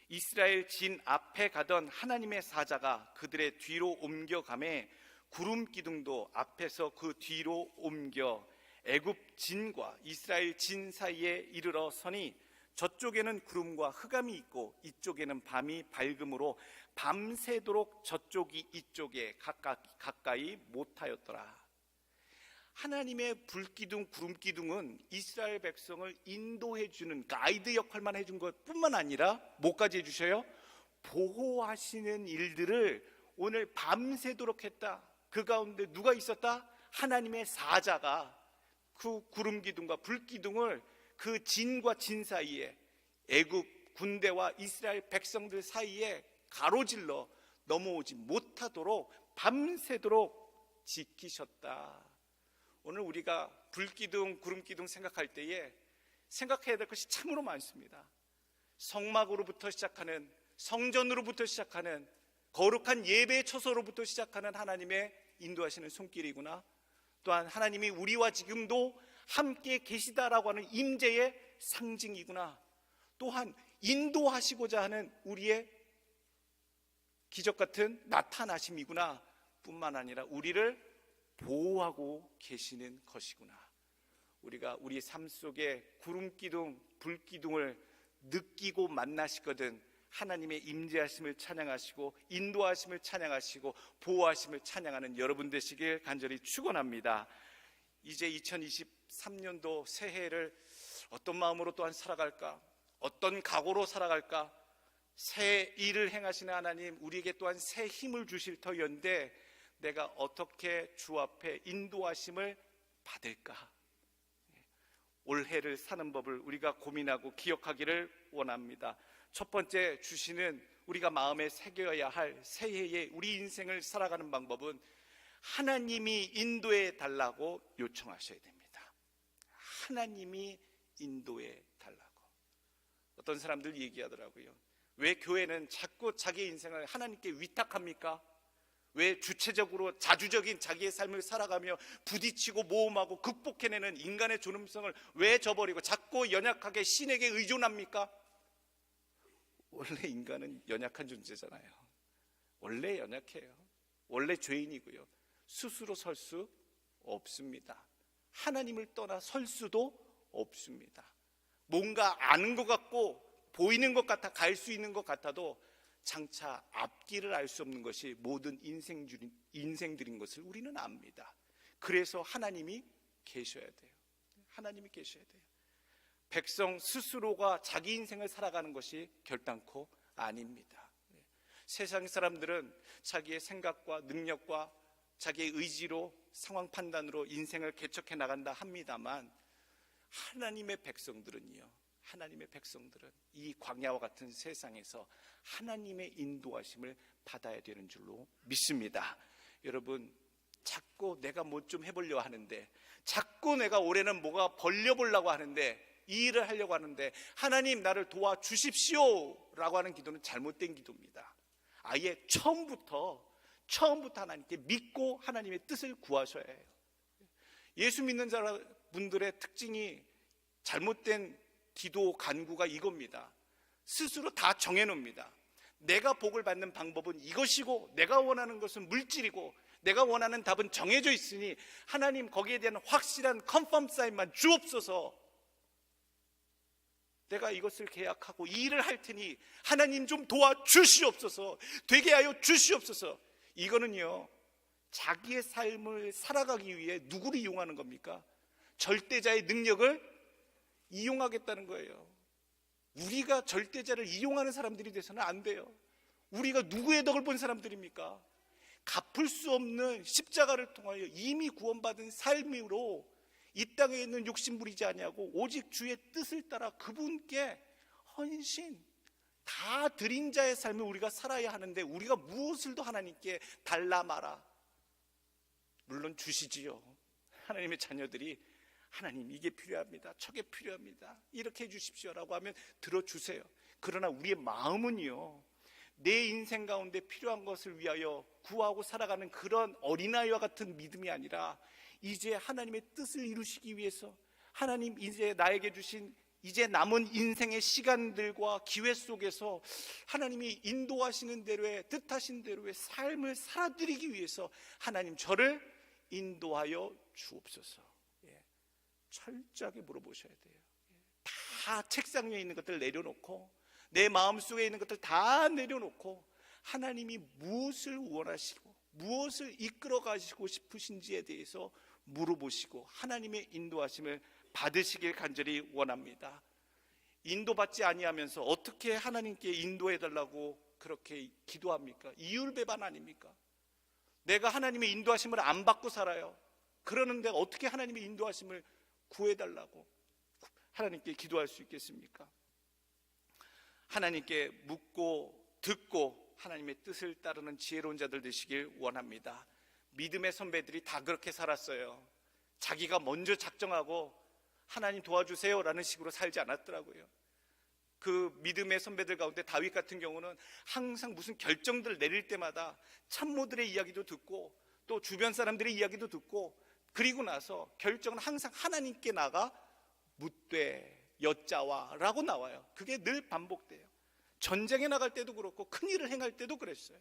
이스라엘 진 앞에 가던 하나님의 사자가 그들의 뒤로 옮겨가매 구름 기둥도 앞에서 그 뒤로 옮겨 애굽 진과 이스라엘 진 사이에 이르러 서니 저쪽에는 구름과 흑암이 있고 이쪽에는 밤이 밝음으로 밤새도록 저쪽이 이쪽에 가까이 못하였더라. 하나님의 불기둥 구름기둥은 이스라엘 백성을 인도해주는 가이드 역할만 해준 것뿐만 아니라 뭐까지 해주셔요? 보호하시는 일들을 오늘 밤새도록 했다. 그 가운데 누가 있었다? 하나님의 사자가 그 구름기둥과 불기둥을 그 진과 진 사이에, 애굽 군대와 이스라엘 백성들 사이에 가로질러 넘어오지 못하도록 밤새도록 지키셨다. 오늘 우리가 불기둥, 구름기둥 생각할 때에 생각해야 될 것이 참으로 많습니다. 성막으로부터 시작하는, 성전으로부터 시작하는, 거룩한 예배의 처소로부터 시작하는 하나님의 인도하시는 손길이구나. 또한 하나님이 우리와 지금도 함께 계시다라고 하는 임재의 상징이구나. 또한 인도하시고자 하는 우리의 기적 같은 나타나심이구나 뿐만 아니라 우리를 보호하고 계시는 것이구나. 우리가 우리 삶 속에 구름기둥, 불기둥을 느끼고 만나시거든 하나님의 임재하심을 찬양하시고 인도하심을 찬양하시고 보호하심을 찬양하는 여러분 되시길 간절히 축원합니다. 이제 2023년도 새해를 어떤 마음으로 또한 살아갈까? 어떤 각오로 살아갈까? 새 일을 행하시는 하나님, 우리에게 또한 새 힘을 주실 터이온데 내가 어떻게 주 앞에 인도하심을 받을까? 올해를 사는 법을 우리가 고민하고 기억하기를 원합니다. 첫 번째 주시는 우리가 마음에 새겨야 할 새해의 우리 인생을 살아가는 방법은 하나님이 인도해 달라고 요청하셔야 됩니다. 하나님이 인도해 달라고. 어떤 사람들 얘기하더라고요. 왜 교회는 자꾸 자기 인생을 하나님께 위탁합니까? 왜 주체적으로 자주적인 자기의 삶을 살아가며 부딪히고 모험하고 극복해내는 인간의 존엄성을 왜 저버리고 자꾸 연약하게 신에게 의존합니까? 원래 인간은 연약한 존재잖아요. 원래 연약해요. 원래 죄인이고요. 스스로 설 수 없습니다. 하나님을 떠나 설 수도 없습니다. 뭔가 아는 것 같고 보이는 것 같아 갈 수 있는 것 같아도 장차 앞길을 알 수 없는 것이 모든 인생들인 것을 우리는 압니다. 그래서 하나님이 계셔야 돼요. 하나님이 계셔야 돼요. 백성 스스로가 자기 인생을 살아가는 것이 결단코 아닙니다. 세상 사람들은 자기의 생각과 능력과 자기의 의지로 상황 판단으로 인생을 개척해 나간다 합니다만 하나님의 백성들은요, 하나님의 백성들은 이 광야와 같은 세상에서 하나님의 인도하심을 받아야 되는 줄로 믿습니다. 여러분, 자꾸 내가 뭐 좀 해보려고 하는데, 자꾸 내가 올해는 뭐가 벌려보려고 하는데, 이 일을 하려고 하는데 하나님 나를 도와주십시오 라고 하는 기도는 잘못된 기도입니다. 아예 처음부터 하나님께 믿고 하나님의 뜻을 구하셔야 해요. 예수 믿는 분들의 특징이 잘못된 기도 간구가 이겁니다. 스스로 다 정해놓습니다. 내가 복을 받는 방법은 이것이고 내가 원하는 것은 물질이고 내가 원하는 답은 정해져 있으니 하나님 거기에 대한 확실한 컨펌 사인만 주옵소서. 내가 이것을 계약하고 이 일을 할 테니 하나님 좀 도와주시옵소서. 되게 하여 주시옵소서. 이거는요, 자기의 삶을 살아가기 위해 누구를 이용하는 겁니까? 절대자의 능력을 이용하겠다는 거예요. 우리가 절대자를 이용하는 사람들이 돼서는 안 돼요. 우리가 누구의 덕을 본 사람들입니까? 갚을 수 없는 십자가를 통하여 이미 구원받은 삶으로 이 땅에 있는 욕심 부리지 아니하고 오직 주의 뜻을 따라 그분께 헌신 다 드린 자의 삶을 우리가 살아야 하는데 우리가 무엇을 더 하나님께 달라 마라. 물론 주시지요. 하나님의 자녀들이 하나님 이게 필요합니다. 저게 필요합니다. 이렇게 해주십시오라고 하면 들어주세요. 그러나 우리의 마음은요, 내 인생 가운데 필요한 것을 위하여 구하고 살아가는 그런 어린아이와 같은 믿음이 아니라 이제 하나님의 뜻을 이루시기 위해서 하나님 이제 나에게 주신 이제 남은 인생의 시간들과 기회 속에서 하나님이 인도하시는 대로의 뜻하신 대로의 삶을 살아드리기 위해서 하나님 저를 인도하여 주옵소서. 철저하게 물어보셔야 돼요. 다 책상 위에 있는 것들 내려놓고 내 마음속에 있는 것들 다 내려놓고 하나님이 무엇을 원하시고 무엇을 이끌어 가시고 싶으신지에 대해서 물어보시고 하나님의 인도하심을 받으시길 간절히 원합니다. 인도받지 아니하면서 어떻게 하나님께 인도해달라고 그렇게 기도합니까? 이율배반 아닙니까? 내가 하나님의 인도하심을 안 받고 살아요. 그러는데 어떻게 하나님의 인도하심을 구해달라고 하나님께 기도할 수 있겠습니까? 하나님께 묻고 듣고 하나님의 뜻을 따르는 지혜로운 자들 되시길 원합니다. 믿음의 선배들이 다 그렇게 살았어요. 자기가 먼저 작정하고 하나님 도와주세요 라는 식으로 살지 않았더라고요. 그 믿음의 선배들 가운데 다윗 같은 경우는 항상 무슨 결정들을 내릴 때마다 참모들의 이야기도 듣고 또 주변 사람들의 이야기도 듣고 그리고 나서 결정은 항상 하나님께 나가 묻되 여짜와 라고 나와요. 그게 늘 반복돼요. 전쟁에 나갈 때도 그렇고 큰일을 행할 때도 그랬어요.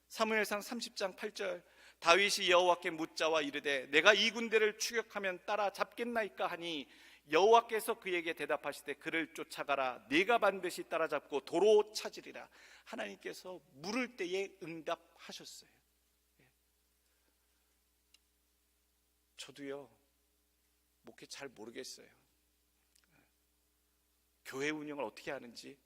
사무엘상 30장 8절 다윗이 여호와께 묻자와 이르되 내가 이 군대를 추격하면 따라잡겠나이까 하니 여호와께서 그에게 대답하시되 그를 쫓아가라. 네가 반드시 따라잡고 도로 찾으리라. 하나님께서 물을 때에 응답하셨어요. 저도요 목회 잘 모르겠어요. 교회 운영을 어떻게 하는지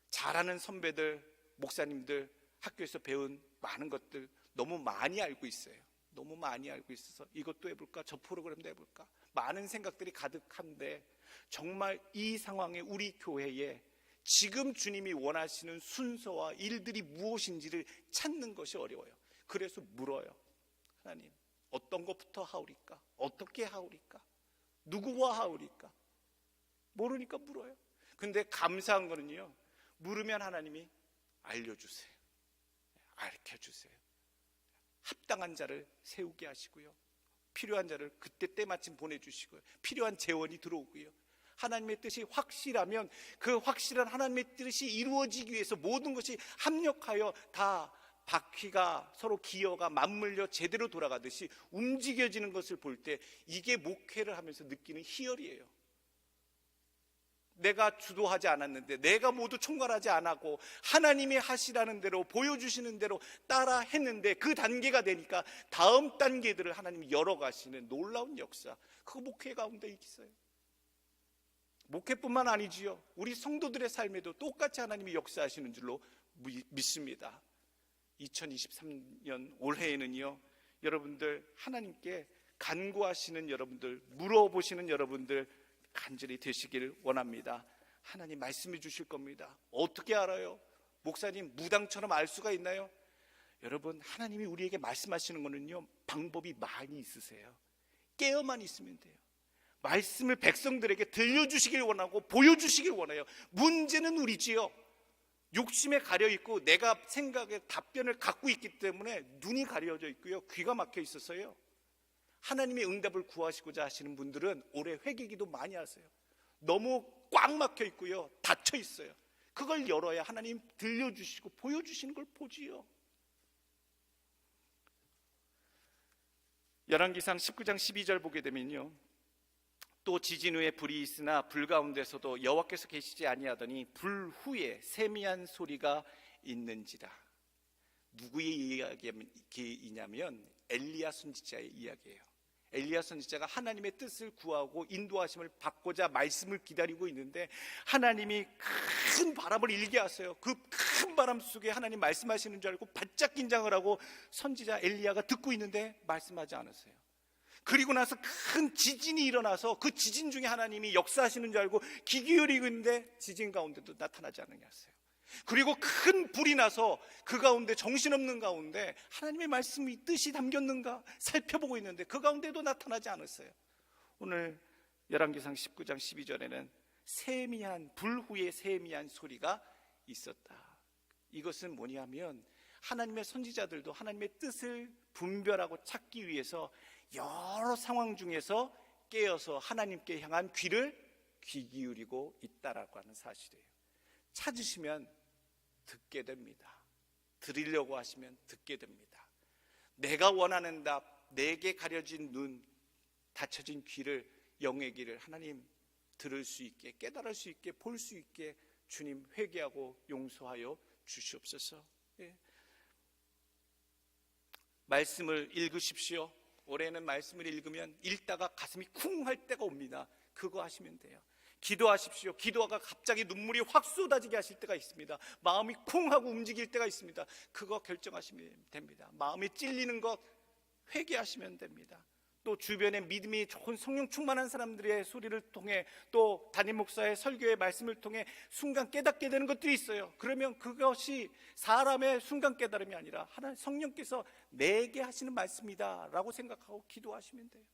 잘하는 선배들, 목사님들 학교에서 배운 많은 것들 너무 많이 알고 있어요. 너무 많이 알고 있어서 이것도 해볼까 저 프로그램도 해볼까 많은 생각들이 가득한데 정말 이 상황에 우리 교회에 지금 주님이 원하시는 순서와 일들이 무엇인지를 찾는 것이 어려워요. 그래서 물어요. 하나님 어떤 것부터 하오리까? 어떻게 하오리까? 누구와 하오리까? 모르니까 물어요. 근데 감사한 거는요, 물으면 하나님이 알려주세요. 알려주세요. 합당한 자를 세우게 하시고요, 필요한 자를 그때 때마침 보내주시고요, 필요한 재원이 들어오고요, 하나님의 뜻이 확실하면 그 확실한 하나님의 뜻이 이루어지기 위해서 모든 것이 합력하여 다 바퀴가 서로 기어가 맞물려 제대로 돌아가듯이 움직여지는 것을 볼 때 이게 목회를 하면서 느끼는 희열이에요. 내가 주도하지 않았는데, 내가 모두 총괄하지 않았고 하나님이 하시라는 대로 보여주시는 대로 따라 했는데 그 단계가 되니까 다음 단계들을 하나님이 열어가시는 놀라운 역사, 그 목회 가운데 있어요. 목회뿐만 아니지요, 우리 성도들의 삶에도 똑같이 하나님이 역사하시는 줄로 믿습니다. 2023년 올해에는요, 여러분들 하나님께 간구하시는 여러분들, 물어보시는 여러분들 간절히 되시길 원합니다. 하나님 말씀해 주실 겁니다. 어떻게 알아요? 목사님, 무당처럼 알 수가 있나요? 여러분, 하나님이 우리에게 말씀하시는 거는요, 방법이 많이 있으세요. 깨어만 있으면 돼요. 말씀을 백성들에게 들려주시길 원하고 보여주시길 원해요. 문제는 우리지요. 욕심에 가려 있고 내가 생각에 답변을 갖고 있기 때문에 눈이 가려져 있고요, 귀가 막혀 있어서요. 하나님의 응답을 구하시고자 하시는 분들은 올해 회개기도 많이 하세요. 너무 꽉 막혀 있고요, 닫혀 있어요. 그걸 열어야 하나님 들려주시고 보여주시는 걸 보지요. 열왕기상 19장 12절 보게 되면요, 또 지진 후에 불이 있으나 불 가운데서도 여호와께서 계시지 아니하더니 불 후에 세미한 소리가 있는지라. 누구의 이야기냐면 엘리야 선지자의 이야기예요. 엘리야 선지자가 하나님의 뜻을 구하고 인도하심을 받고자 말씀을 기다리고 있는데 하나님이 큰 바람을 일게 하세요. 그 큰 바람 속에 하나님 말씀하시는 줄 알고 바짝 긴장을 하고 선지자 엘리야가 듣고 있는데 말씀하지 않으세요. 그리고 나서 큰 지진이 일어나서 그 지진 중에 하나님이 역사하시는 줄 알고 귀 기울이고 있는데 지진 가운데도 나타나지 않으냐 하세요. 그리고 큰 불이 나서 그 가운데, 정신없는 가운데 하나님의 말씀이 뜻이 담겼는가 살펴보고 있는데 그 가운데도 나타나지 않았어요. 오늘 열왕기상 19장 12절에는 세미한 불 후에 세미한 소리가 있었다. 이것은 뭐냐면 하나님의 선지자들도 하나님의 뜻을 분별하고 찾기 위해서 여러 상황 중에서 깨어서 하나님께 향한 귀 기울이고 있다라고 하는 사실이에요. 찾으시면 듣게 됩니다. 들으려고 하시면 듣게 됩니다. 내가 원하는 답, 내게 가려진 눈, 닫혀진 귀를, 영의 귀를 하나님 들을 수 있게, 깨달을 수 있게, 볼 수 있게 주님 회개하고 용서하여 주시옵소서. 예. 말씀을 읽으십시오. 올해는 말씀을 읽으면 읽다가 가슴이 쿵 할 때가 옵니다. 그거 하시면 돼요. 기도하십시오. 기도하다가 갑자기 눈물이 확 쏟아지게 하실 때가 있습니다. 마음이 쿵 하고 움직일 때가 있습니다. 그거 결정하시면 됩니다. 마음이 찔리는 것 회개하시면 됩니다. 또 주변에 믿음이 좋은 성령 충만한 사람들의 소리를 통해, 또 담임 목사의 설교의 말씀을 통해 순간 깨닫게 되는 것들이 있어요. 그러면 그것이 사람의 순간 깨달음이 아니라 하나님 성령께서 내게 하시는 말씀이다 라고 생각하고 기도하시면 돼요.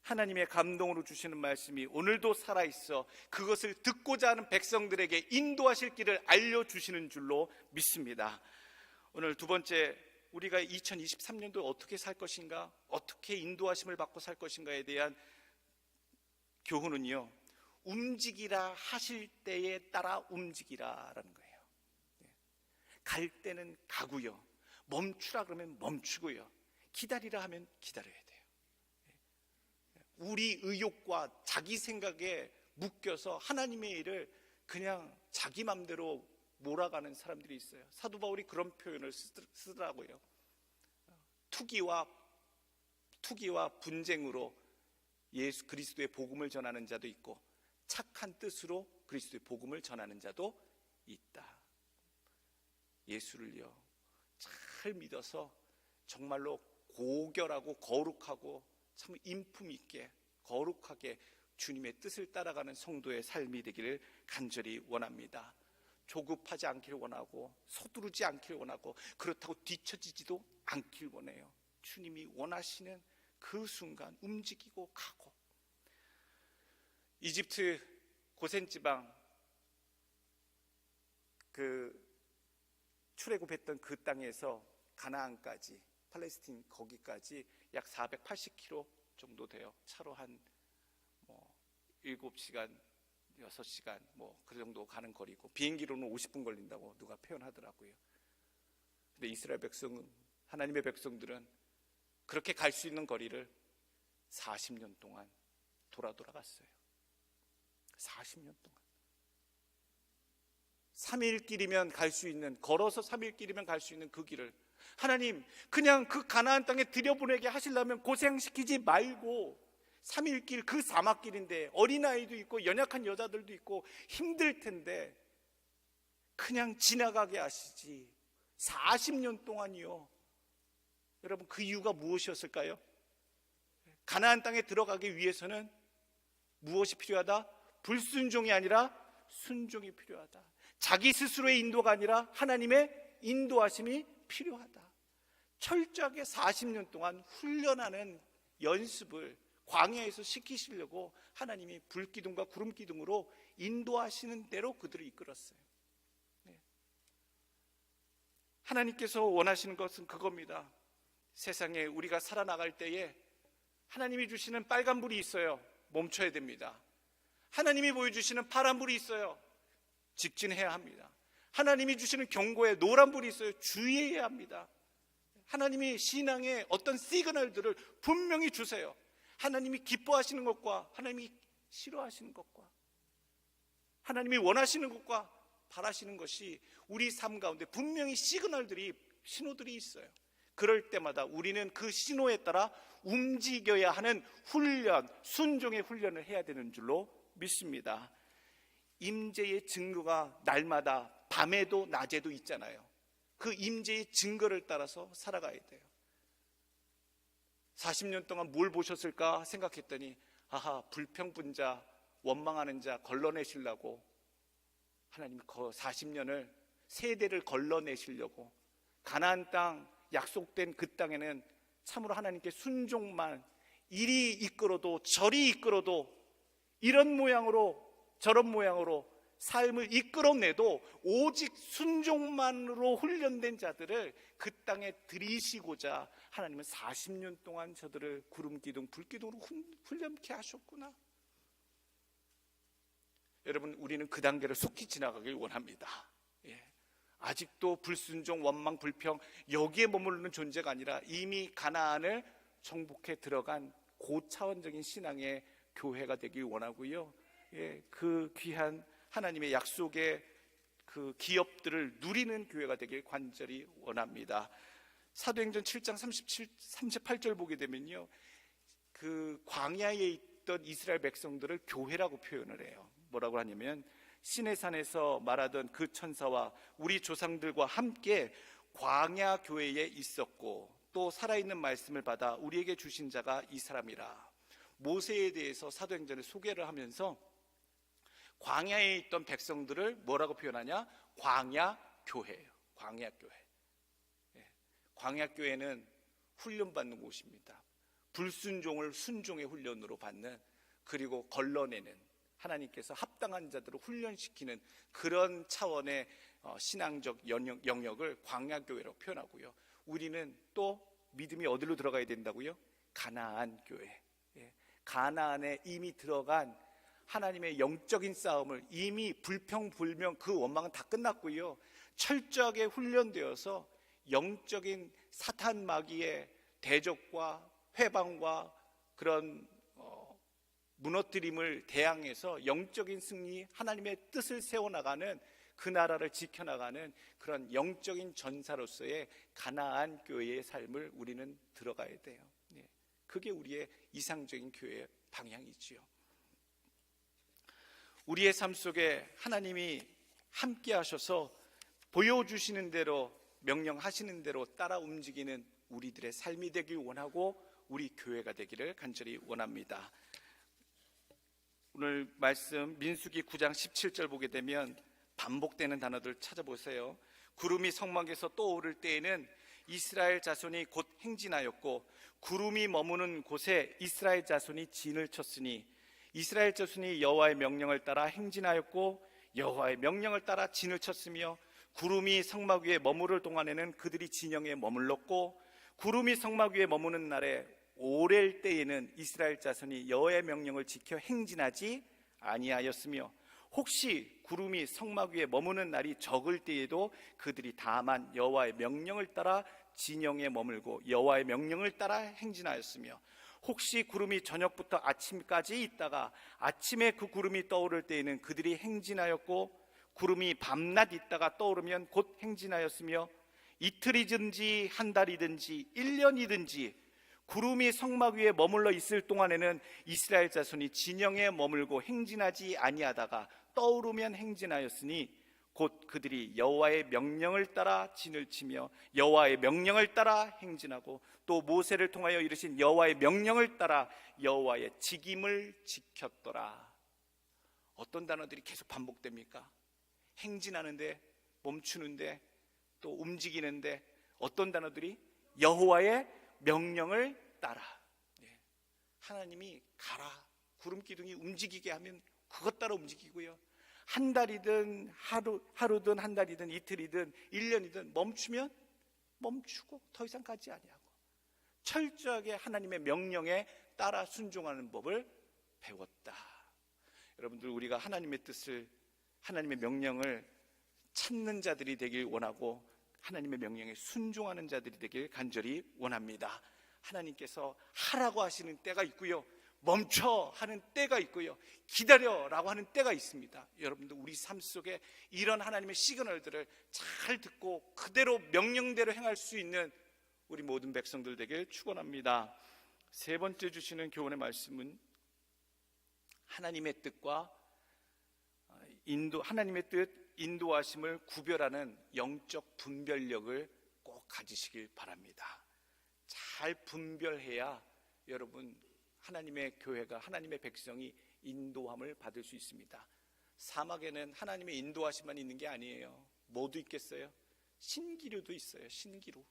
하나님의 감동으로 주시는 말씀이 오늘도 살아있어 그것을 듣고자 하는 백성들에게 인도하실 길을 알려주시는 줄로 믿습니다. 오늘 두 번째, 우리가 2023년도 어떻게 살 것인가, 어떻게 인도하심을 받고 살 것인가에 대한 교훈은요, 움직이라 하실 때에 따라 움직이라라는 거예요. 갈 때는 가고요, 멈추라 그러면 멈추고요, 기다리라 하면 기다려야 돼요. 우리 의욕과 자기 생각에 묶여서 하나님의 일을 그냥 자기 맘대로 몰아가는 사람들이 있어요. 사도 바울이 그런 표현을 쓰더라고요. 투기와 분쟁으로 예수 그리스도의 복음을 전하는 자도 있고 착한 뜻으로 그리스도의 복음을 전하는 자도 있다. 예수를요 잘 믿어서 정말로 고결하고 거룩하고 참 인품 있게 거룩하게 주님의 뜻을 따라가는 성도의 삶이 되기를 간절히 원합니다. 조급하지 않기를 원하고 서두르지 않기를 원하고 그렇다고 뒤처지지도 않길 원해요. 주님이 원하시는 그 순간 움직이고 가고. 이집트 고센지방 출애굽했던 그 땅에서 가나안까지, 팔레스틴 거기까지 약 480km 정도 돼요. 차로 한 7시간, 6시간 뭐 그 정도 가는 거리고 비행기로는 50분 걸린다고 누가 표현하더라고요. 근데 이스라엘 백성은, 하나님의 백성들은 그렇게 갈 수 있는 거리를 40년 동안 돌아갔어요. 40년 동안. 3일 길이면 갈 수 있는, 걸어서 3일 길이면 갈 수 있는 그 길을 하나님 그냥 그 가나안 땅에 들여보내게 하시려면 고생시키지 말고 3일 길, 그 사막길인데 어린아이도 있고 연약한 여자들도 있고 힘들 텐데 그냥 지나가게 하시지. 40년 동안이요. 여러분, 그 이유가 무엇이었을까요? 가나안 땅에 들어가기 위해서는 무엇이 필요하다? 불순종이 아니라 순종이 필요하다. 자기 스스로의 인도가 아니라 하나님의 인도하심이 필요하다. 철저하게 40년 동안 훈련하는 연습을 광야에서 시키시려고 하나님이 불기둥과 구름기둥으로 인도하시는 대로 그들을 이끌었어요. 하나님께서 원하시는 것은 그겁니다. 세상에 우리가 살아나갈 때에 하나님이 주시는 빨간불이 있어요. 멈춰야 됩니다. 하나님이 보여주시는 파란불이 있어요. 직진해야 합니다. 하나님이 주시는 경고에 노란불이 있어요. 주의해야 합니다. 하나님이 신앙의 어떤 시그널들을 분명히 주세요. 하나님이 기뻐하시는 것과 하나님이 싫어하시는 것과 하나님이 원하시는 것과 바라시는 것이 우리 삶 가운데 분명히 시그널들이, 신호들이 있어요. 그럴 때마다 우리는 그 신호에 따라 움직여야 하는 훈련, 순종의 훈련을 해야 되는 줄로 믿습니다. 임재의 증거가 날마다 밤에도 낮에도 있잖아요. 그 임재의 증거를 따라서 살아가야 돼요. 40년 동안 뭘 보셨을까 생각했더니 아하, 불평분자, 원망하는 자 걸러내시려고 하나님이 40년을, 세대를 걸러내시려고 가나안 땅, 약속된 그 땅에는 참으로 하나님께 순종만, 이리 이끌어도 저리 이끌어도 이런 모양으로 저런 모양으로 삶을 이끌어내도 오직 순종만으로 훈련된 자들을 그 땅에 들이시고자 하나님은 40년 동안 저들을 구름기둥, 불기둥으로 훈련케 하셨구나. 여러분, 우리는 그 단계를 속히 지나가길 원합니다. 아직도 불순종, 원망, 불평 여기에 머무르는 존재가 아니라 이미 가나안을 정복해 들어간 고차원적인 신앙의 교회가 되길 원하고요. 그 귀한 하나님의 약속의 그 기업들을 누리는 교회가 되길 간절히 원합니다. 사도행전 7장 38절 보게 되면요, 그 광야에 있던 이스라엘 백성들을 교회라고 표현을 해요. 뭐라고 하냐면 시내산에서 말하던 그 천사와 우리 조상들과 함께 광야 교회에 있었고 또 살아있는 말씀을 받아 우리에게 주신 자가 이 사람이라. 모세에 대해서 사도행전에 소개를 하면서 광야에 있던 백성들을 뭐라고 표현하냐? 광야교회예요. 광야교회. 광야교회는 훈련받는 곳입니다. 불순종을 순종의 훈련으로 받는, 그리고 걸러내는, 하나님께서 합당한 자들을 훈련시키는 그런 차원의 신앙적 영역을 광야교회로 표현하고요. 우리는 또 믿음이 어디로 들어가야 된다고요? 가나안 교회. 가나안에 이미 들어간 하나님의 영적인 싸움을, 이미 불평불명 그 원망은 다 끝났고요. 철저하게 훈련되어서 영적인 사탄 마귀의 대적과 회방과 그런 무너뜨림을 대항해서 영적인 승리, 하나님의 뜻을 세워나가는, 그 나라를 지켜나가는 그런 영적인 전사로서의 가나안 교회의 삶을 우리는 들어가야 돼요. 그게 우리의 이상적인 교회의 방향이지요. 우리의 삶 속에 하나님이 함께 하셔서 보여주시는 대로, 명령하시는 대로 따라 움직이는 우리들의 삶이 되길 원하고 우리 교회가 되기를 간절히 원합니다. 오늘 말씀 민수기 9장 17절 보게 되면 반복되는 단어들 찾아보세요. 구름이 성막에서 떠오를 때에는 이스라엘 자손이 곧 행진하였고 구름이 머무는 곳에 이스라엘 자손이 진을 쳤으니 이스라엘 자손이 여호와의 명령을 따라 행진하였고 여호와의 명령을 따라 진을 쳤으며 구름이 성막 위에 머무를 동안에는 그들이 진영에 머물렀고 구름이 성막 위에 머무는 날에 오렐 때에는 이스라엘 자손이 여호와의 명령을 지켜 행진하지 아니하였으며 혹시 구름이 성막 위에 머무는 날이 적을 때에도 그들이 다만 여호와의 명령을 따라 진영에 머물고 여호와의 명령을 따라 행진하였으며 혹시 구름이 저녁부터 아침까지 있다가 아침에 그 구름이 떠오를 때에는 그들이 행진하였고 구름이 밤낮 있다가 떠오르면 곧 행진하였으며 이틀이든지 한 달이든지 1년이든지 구름이 성막 위에 머물러 있을 동안에는 이스라엘 자손이 진영에 머물고 행진하지 아니하다가 떠오르면 행진하였으니 곧 그들이 여호와의 명령을 따라 진을 치며 여호와의 명령을 따라 행진하고 또 모세를 통하여 이르신 여호와의 명령을 따라 여호와의 직임을 지켰더라. 어떤 단어들이 계속 반복됩니까? 행진하는데, 멈추는데, 또 움직이는데, 어떤 단어들이? 여호와의 명령을 따라. 하나님이 가라, 구름 기둥이 움직이게 하면 그것 따라 움직이고요, 한 달이든 하루든 한 달이든 이틀이든 1년이든 멈추면 멈추고 더 이상 가지 아니하고 철저하게 하나님의 명령에 따라 순종하는 법을 배웠다. 여러분들, 우리가 하나님의 뜻을, 하나님의 명령을 찾는 자들이 되길 원하고 하나님의 명령에 순종하는 자들이 되길 간절히 원합니다. 하나님께서 하라고 하시는 때가 있고요, 멈춰 하는 때가 있고요, 기다려라고 하는 때가 있습니다. 여러분들, 우리 삶 속에 이런 하나님의 시그널들을 잘 듣고 그대로 명령대로 행할 수 있는 우리 모든 백성들 되길 축원합니다. 세 번째 주시는 교훈의 말씀은 하나님의 뜻과 하나님의 뜻, 인도하심을 구별하는 영적 분별력을 꼭 가지시길 바랍니다. 잘 분별해야 여러분, 하나님의 교회가, 하나님의 백성이 인도함을 받을 수 있습니다. 사막에는 하나님의 인도하심만 있는 게 아니에요. 뭐도 있겠어요? 신기루도 있어요. 신기루.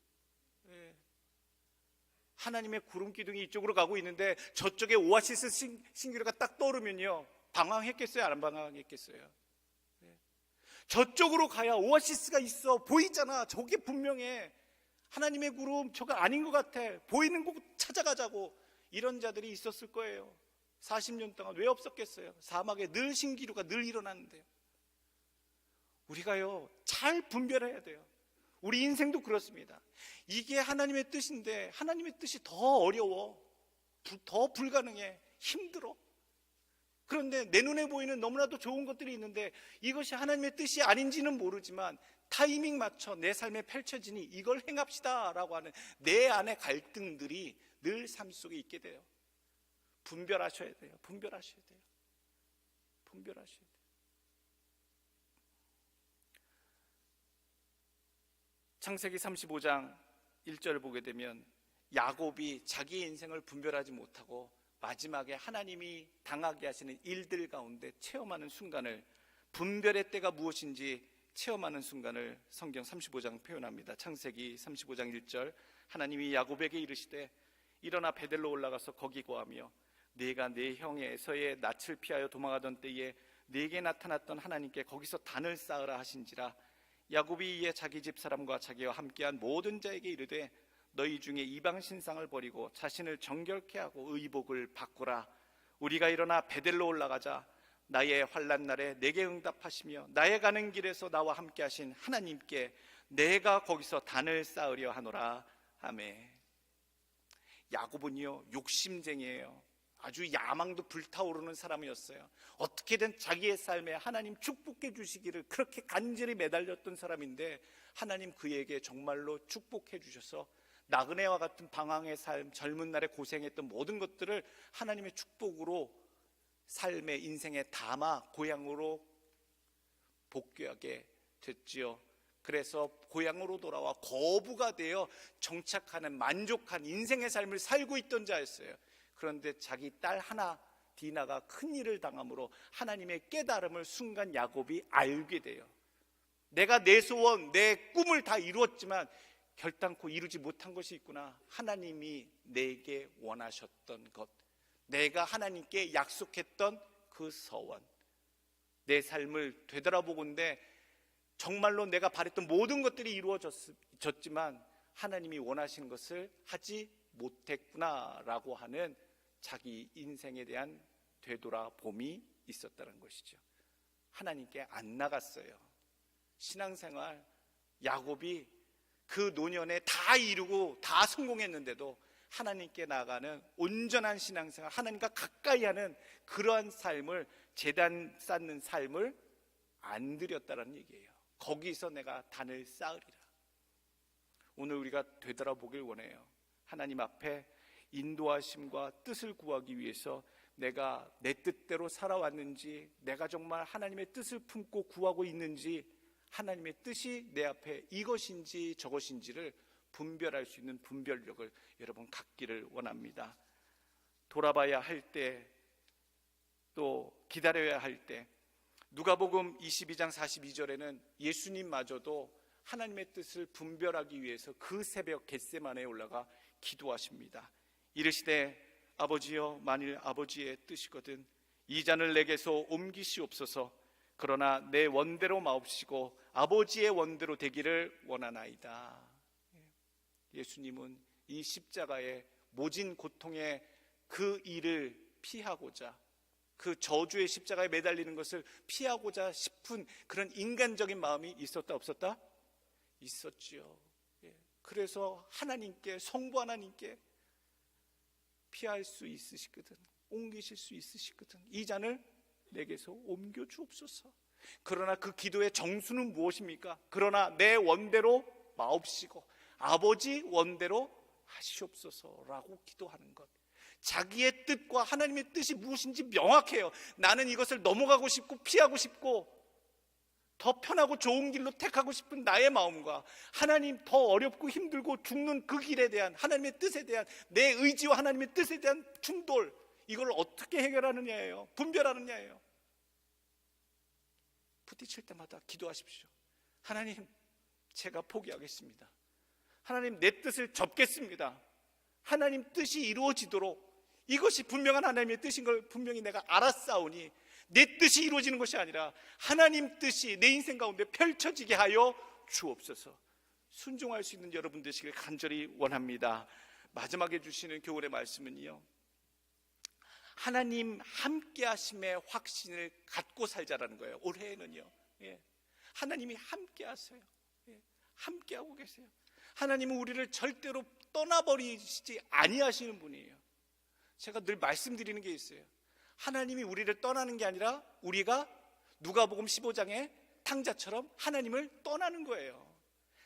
하나님의 구름 기둥이 이쪽으로 가고 있는데 저쪽에 오아시스 신기루가 딱 떠오르면요, 방황했겠어요? 안 방황했겠어요? 저쪽으로 가야 오아시스가 있어, 보이잖아, 저게 분명해, 하나님의 구름 저거 아닌 것 같아, 보이는 곳 찾아가자고, 이런 자들이 있었을 거예요. 40년 동안 왜 없었겠어요? 사막에 늘 신기루가 늘 일어나는데요. 우리가요, 잘 분별해야 돼요. 우리 인생도 그렇습니다. 이게 하나님의 뜻인데 하나님의 뜻이 더 어려워, 더 불가능해, 힘들어. 그런데 내 눈에 보이는 너무나도 좋은 것들이 있는데 이것이 하나님의 뜻이 아닌지는 모르지만 타이밍 맞춰 내 삶에 펼쳐지니 이걸 행합시다 라고 하는 내 안의 갈등들이 늘 삶 속에 있게 돼요. 분별하셔야 돼요. 분별하셔야 돼요. 분별하셔야 돼요. 창세기 35장 1절을 보게 되면 야곱이 자기 인생을 분별하지 못하고 마지막에 하나님이 당하게 하시는 일들 가운데 체험하는 순간을, 분별의 때가 무엇인지 체험하는 순간을 성경 35장 표현합니다. 창세기 35장 1절, 하나님이 야곱에게 이르시되 일어나 베델로 올라가서 거기 거하며 네가 네 형 에서의 낯을 피하여 도망하던 때에 네게 나타났던 하나님께 거기서 단을 쌓으라 하신지라. 야곱이 이에 자기 집 사람과 자기와 함께한 모든 자에게 이르되 너희 중에 이방 신상을 버리고 자신을 정결케 하고 의복을 바꾸라. 우리가 일어나 베델로 올라가자. 나의 환난 날에 내게 응답하시며 나의 가는 길에서 나와 함께 하신 하나님께 내가 거기서 단을 쌓으려 하노라. 아멘. 야곱은요, 욕심쟁이에요. 아주 야망도 불타오르는 사람이었어요. 어떻게든 자기의 삶에 하나님 축복해 주시기를 그렇게 간절히 매달렸던 사람인데 하나님 그에게 정말로 축복해 주셔서 나그네와 같은 방황의 삶, 젊은 날에 고생했던 모든 것들을 하나님의 축복으로 삶의 인생에 담아 고향으로 복귀하게 됐지요. 그래서 고향으로 돌아와 거부가 되어 정착하는 만족한 인생의 삶을 살고 있던 자였어요. 그런데 자기 딸 하나, 디나가 큰일을 당함으로 하나님의 깨달음을 순간 야곱이 알게 돼요. 내가 내 소원, 내 꿈을 다 이루었지만 결단코 이루지 못한 것이 있구나. 하나님이 내게 원하셨던 것, 내가 하나님께 약속했던 그 서원, 내 삶을 되돌아보건대 정말로 내가 바랬던 모든 것들이 이루어졌지만 하나님이 원하신 것을 하지 못했구나라고 하는 자기 인생에 대한 되돌아봄이 있었다는 것이죠. 하나님께 안 나갔어요. 신앙생활, 야곱이 그 노년에 다 이루고 다 성공했는데도 하나님께 나가는 온전한 신앙생활, 하나님과 가까이 하는 그러한 삶을, 제단 쌓는 삶을 안 드렸다는 얘기예요. 거기서 내가 단을 쌓으리라. 오늘 우리가 되돌아보길 원해요. 하나님 앞에 인도하심과 뜻을 구하기 위해서 내가 내 뜻대로 살아왔는지, 내가 정말 하나님의 뜻을 품고 구하고 있는지, 하나님의 뜻이 내 앞에 이것인지 저것인지를 분별할 수 있는 분별력을 여러분 갖기를 원합니다. 돌아봐야 할 때, 또 기다려야 할 때, 누가복음 22장 42절에는 예수님마저도 하나님의 뜻을 분별하기 위해서 그 새벽 겟세마네에 올라가 기도하십니다. 이르시되 아버지여, 만일 아버지의 뜻이거든 이 잔을 내게서 옮기시옵소서. 그러나 내 원대로 마옵시고 아버지의 원대로 되기를 원하나이다. 예수님은 이 십자가의 모진 고통의 그 일을 피하고자, 그 저주의 십자가에 매달리는 것을 피하고자 싶은 그런 인간적인 마음이 있었다 없었다? 있었지요. 그래서 하나님께, 성부 하나님께 피할 수 있으시거든, 옮기실 수 있으시거든 이 잔을 내게서 옮겨 주옵소서. 그러나 그 기도의 정수는 무엇입니까? 그러나 내 원대로 마옵시고 아버지 원대로 하시옵소서라고 기도하는 것. 자기의 뜻과 하나님의 뜻이 무엇인지 명확해요. 나는 이것을 넘어가고 싶고 피하고 싶고 더 편하고 좋은 길로 택하고 싶은 나의 마음과 하나님 더 어렵고 힘들고 죽는 그 길에 대한 하나님의 뜻에 대한 내 의지와 하나님의 뜻에 대한 충돌, 이걸 어떻게 해결하느냐예요. 분별하느냐예요. 부딪힐 때마다 기도하십시오. 하나님, 제가 포기하겠습니다. 하나님, 내 뜻을 접겠습니다. 하나님 뜻이 이루어지도록, 이것이 분명한 하나님의 뜻인 걸 분명히 내가 알았사오니 내 뜻이 이루어지는 것이 아니라 하나님 뜻이 내 인생 가운데 펼쳐지게 하여 주옵소서. 순종할 수 있는 여러분 되시길 간절히 원합니다. 마지막에 주시는 교훈의 말씀은요, 하나님 함께 하심의 확신을 갖고 살자라는 거예요. 올해에는요, 하나님이 함께 하세요. 함께 하고 계세요. 하나님은 우리를 절대로 떠나버리시지 아니하시는 분이에요. 제가 늘 말씀드리는 게 있어요. 하나님이 우리를 떠나는 게 아니라 우리가 누가복음 15장의 탕자처럼 하나님을 떠나는 거예요.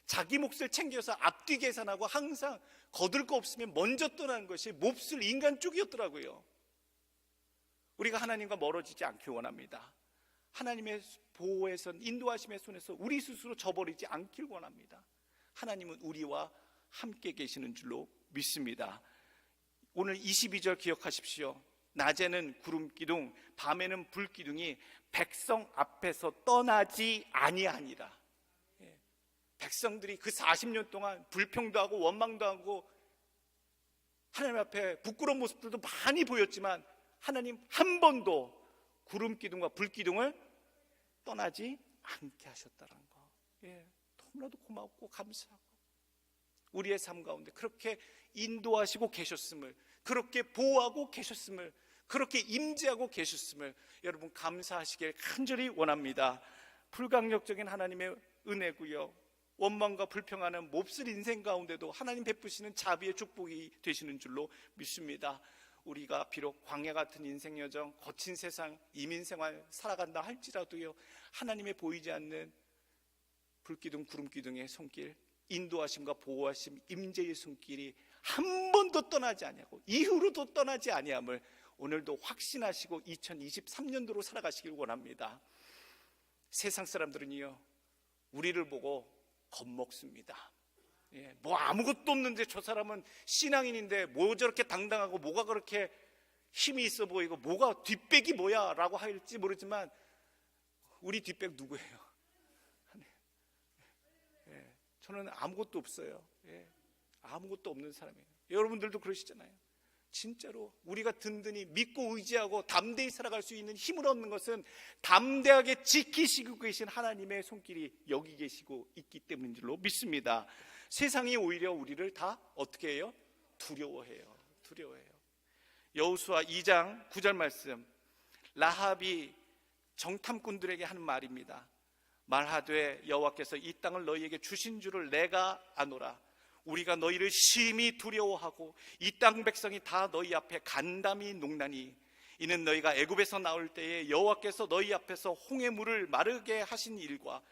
자기 몫을 챙겨서 앞뒤 계산하고 항상 거둘 거 없으면 먼저 떠나는 것이 몹쓸 인간 쪽이었더라고요. 우리가 하나님과 멀어지지 않길 원합니다. 하나님의 보호의 손, 인도하심의 손에서 우리 스스로 저버리지 않길 원합니다. 하나님은 우리와 함께 계시는 줄로 믿습니다. 오늘 22절 기억하십시오. 낮에는 구름 기둥, 밤에는 불 기둥이 백성 앞에서 떠나지 아니하니라. 백성들이 그 40년 동안 불평도 하고 원망도 하고 하나님 앞에 부끄러운 모습들도 많이 보였지만 하나님 한 번도 구름 기둥과 불 기둥을 떠나지 않게 하셨다는 거. 너무나도 고맙고 감사하고, 우리의 삶 가운데 그렇게 인도하시고 계셨음을, 그렇게 보호하고 계셨음을, 그렇게 임재하고 계셨음을 여러분 감사하시길 간절히 원합니다. 불강력적인 하나님의 은혜고요, 원망과 불평하는 몹쓸 인생 가운데도 하나님 베푸시는 자비의 축복이 되시는 줄로 믿습니다. 우리가 비록 광야 같은 인생 여정, 거친 세상, 이민생활 살아간다 할지라도요, 하나님의 보이지 않는 불기둥 구름기둥의 손길, 인도하심과 보호하심, 임재의 손길이 한 번도 떠나지 아니하고 이후로도 떠나지 아니함을 오늘도 확신하시고 2023년도로 살아가시길 원합니다. 세상 사람들은요, 우리를 보고 겁먹습니다. 뭐 아무것도 없는데 저 사람은 신앙인인데 뭐 저렇게 당당하고 뭐가 그렇게 힘이 있어 보이고 뭐가 뒷백이 뭐야 라고 할지 모르지만 우리 뒷백 누구예요? 저는 아무것도 없어요. 아무것도 없는 사람이에요. 여러분들도 그러시잖아요. 진짜로 우리가 든든히 믿고 의지하고 담대히 살아갈 수 있는 힘을 얻는 것은 담대하게 지키시고 계신 하나님의 손길이 여기 계시고 있기 때문인 줄로 믿습니다. 세상이 오히려 우리를 다 어떻게 해요? 두려워해요. 여호수아 2장 9절 말씀, 라합이 정탐꾼들에게 하는 말입니다. 말하되 여호와께서 이 땅을 너희에게 주신 줄을 내가 아노라. 우리가 너희를 심히 두려워하고 이 땅 백성이 다 너희 앞에 간담이 녹나니 이는 너희가 애굽에서 나올 때에 여호와께서 너희 앞에서 홍해 물을 마르게 하신 일과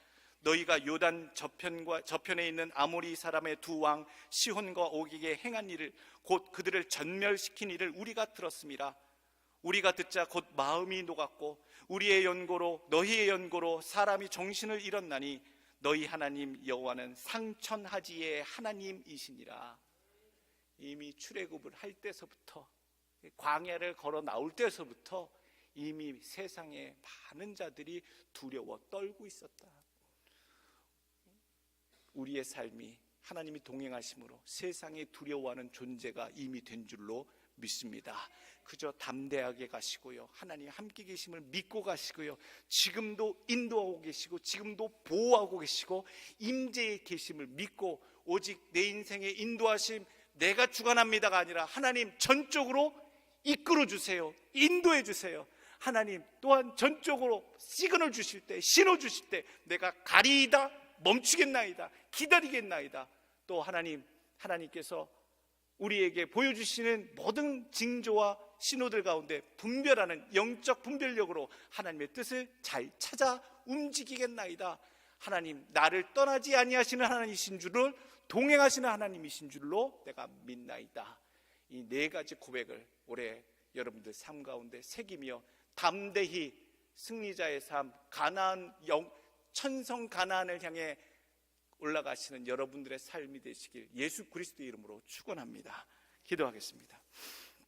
너희가 요단 저편에 있는 아모리 사람의 두 왕 시혼과 옥에게 행한 일을 곧 그들을 전멸시킨 일을 우리가 들었습니다. 우리가 듣자 곧 마음이 녹았고 우리의 연고로 너희의 연고로 사람이 정신을 잃었나니 너희 하나님 여호와는 상천하지의 하나님이시니라. 이미 출애굽을 할 때서부터, 광야를 걸어 나올 때서부터 이미 세상에 많은 자들이 두려워 떨고 있었다. 우리의 삶이 하나님이 동행하심으로 세상에 두려워하는 존재가 이미 된 줄로 믿습니다. 그저 담대하게 가시고요, 하나님 함께 계심을 믿고 가시고요, 지금도 인도하고 계시고 지금도 보호하고 계시고 임재의 계심을 믿고 오직 내 인생의 인도하심, 내가 주관합니다가 아니라 하나님 전적으로 이끌어 주세요, 인도해 주세요. 하나님 또한 전적으로 시그널 주실 때, 신호 주실 때 내가 가리이다, 멈추겠나이다, 기다리겠나이다. 또 하나님께서 우리에게 보여주시는 모든 징조와 신호들 가운데 분별하는 영적 분별력으로 하나님의 뜻을 잘 찾아 움직이겠나이다. 하나님 나를 떠나지 아니하시는 하나님이신 줄을, 동행하시는 하나님이신 줄로 내가 믿나이다. 이 네 가지 고백을 올해 여러분들 삶 가운데 새기며 담대히 승리자의 삶, 가나안 천성 가나안을 향해 올라가시는 여러분들의 삶이 되시길 예수 그리스도의 이름으로 축원합니다. 기도하겠습니다.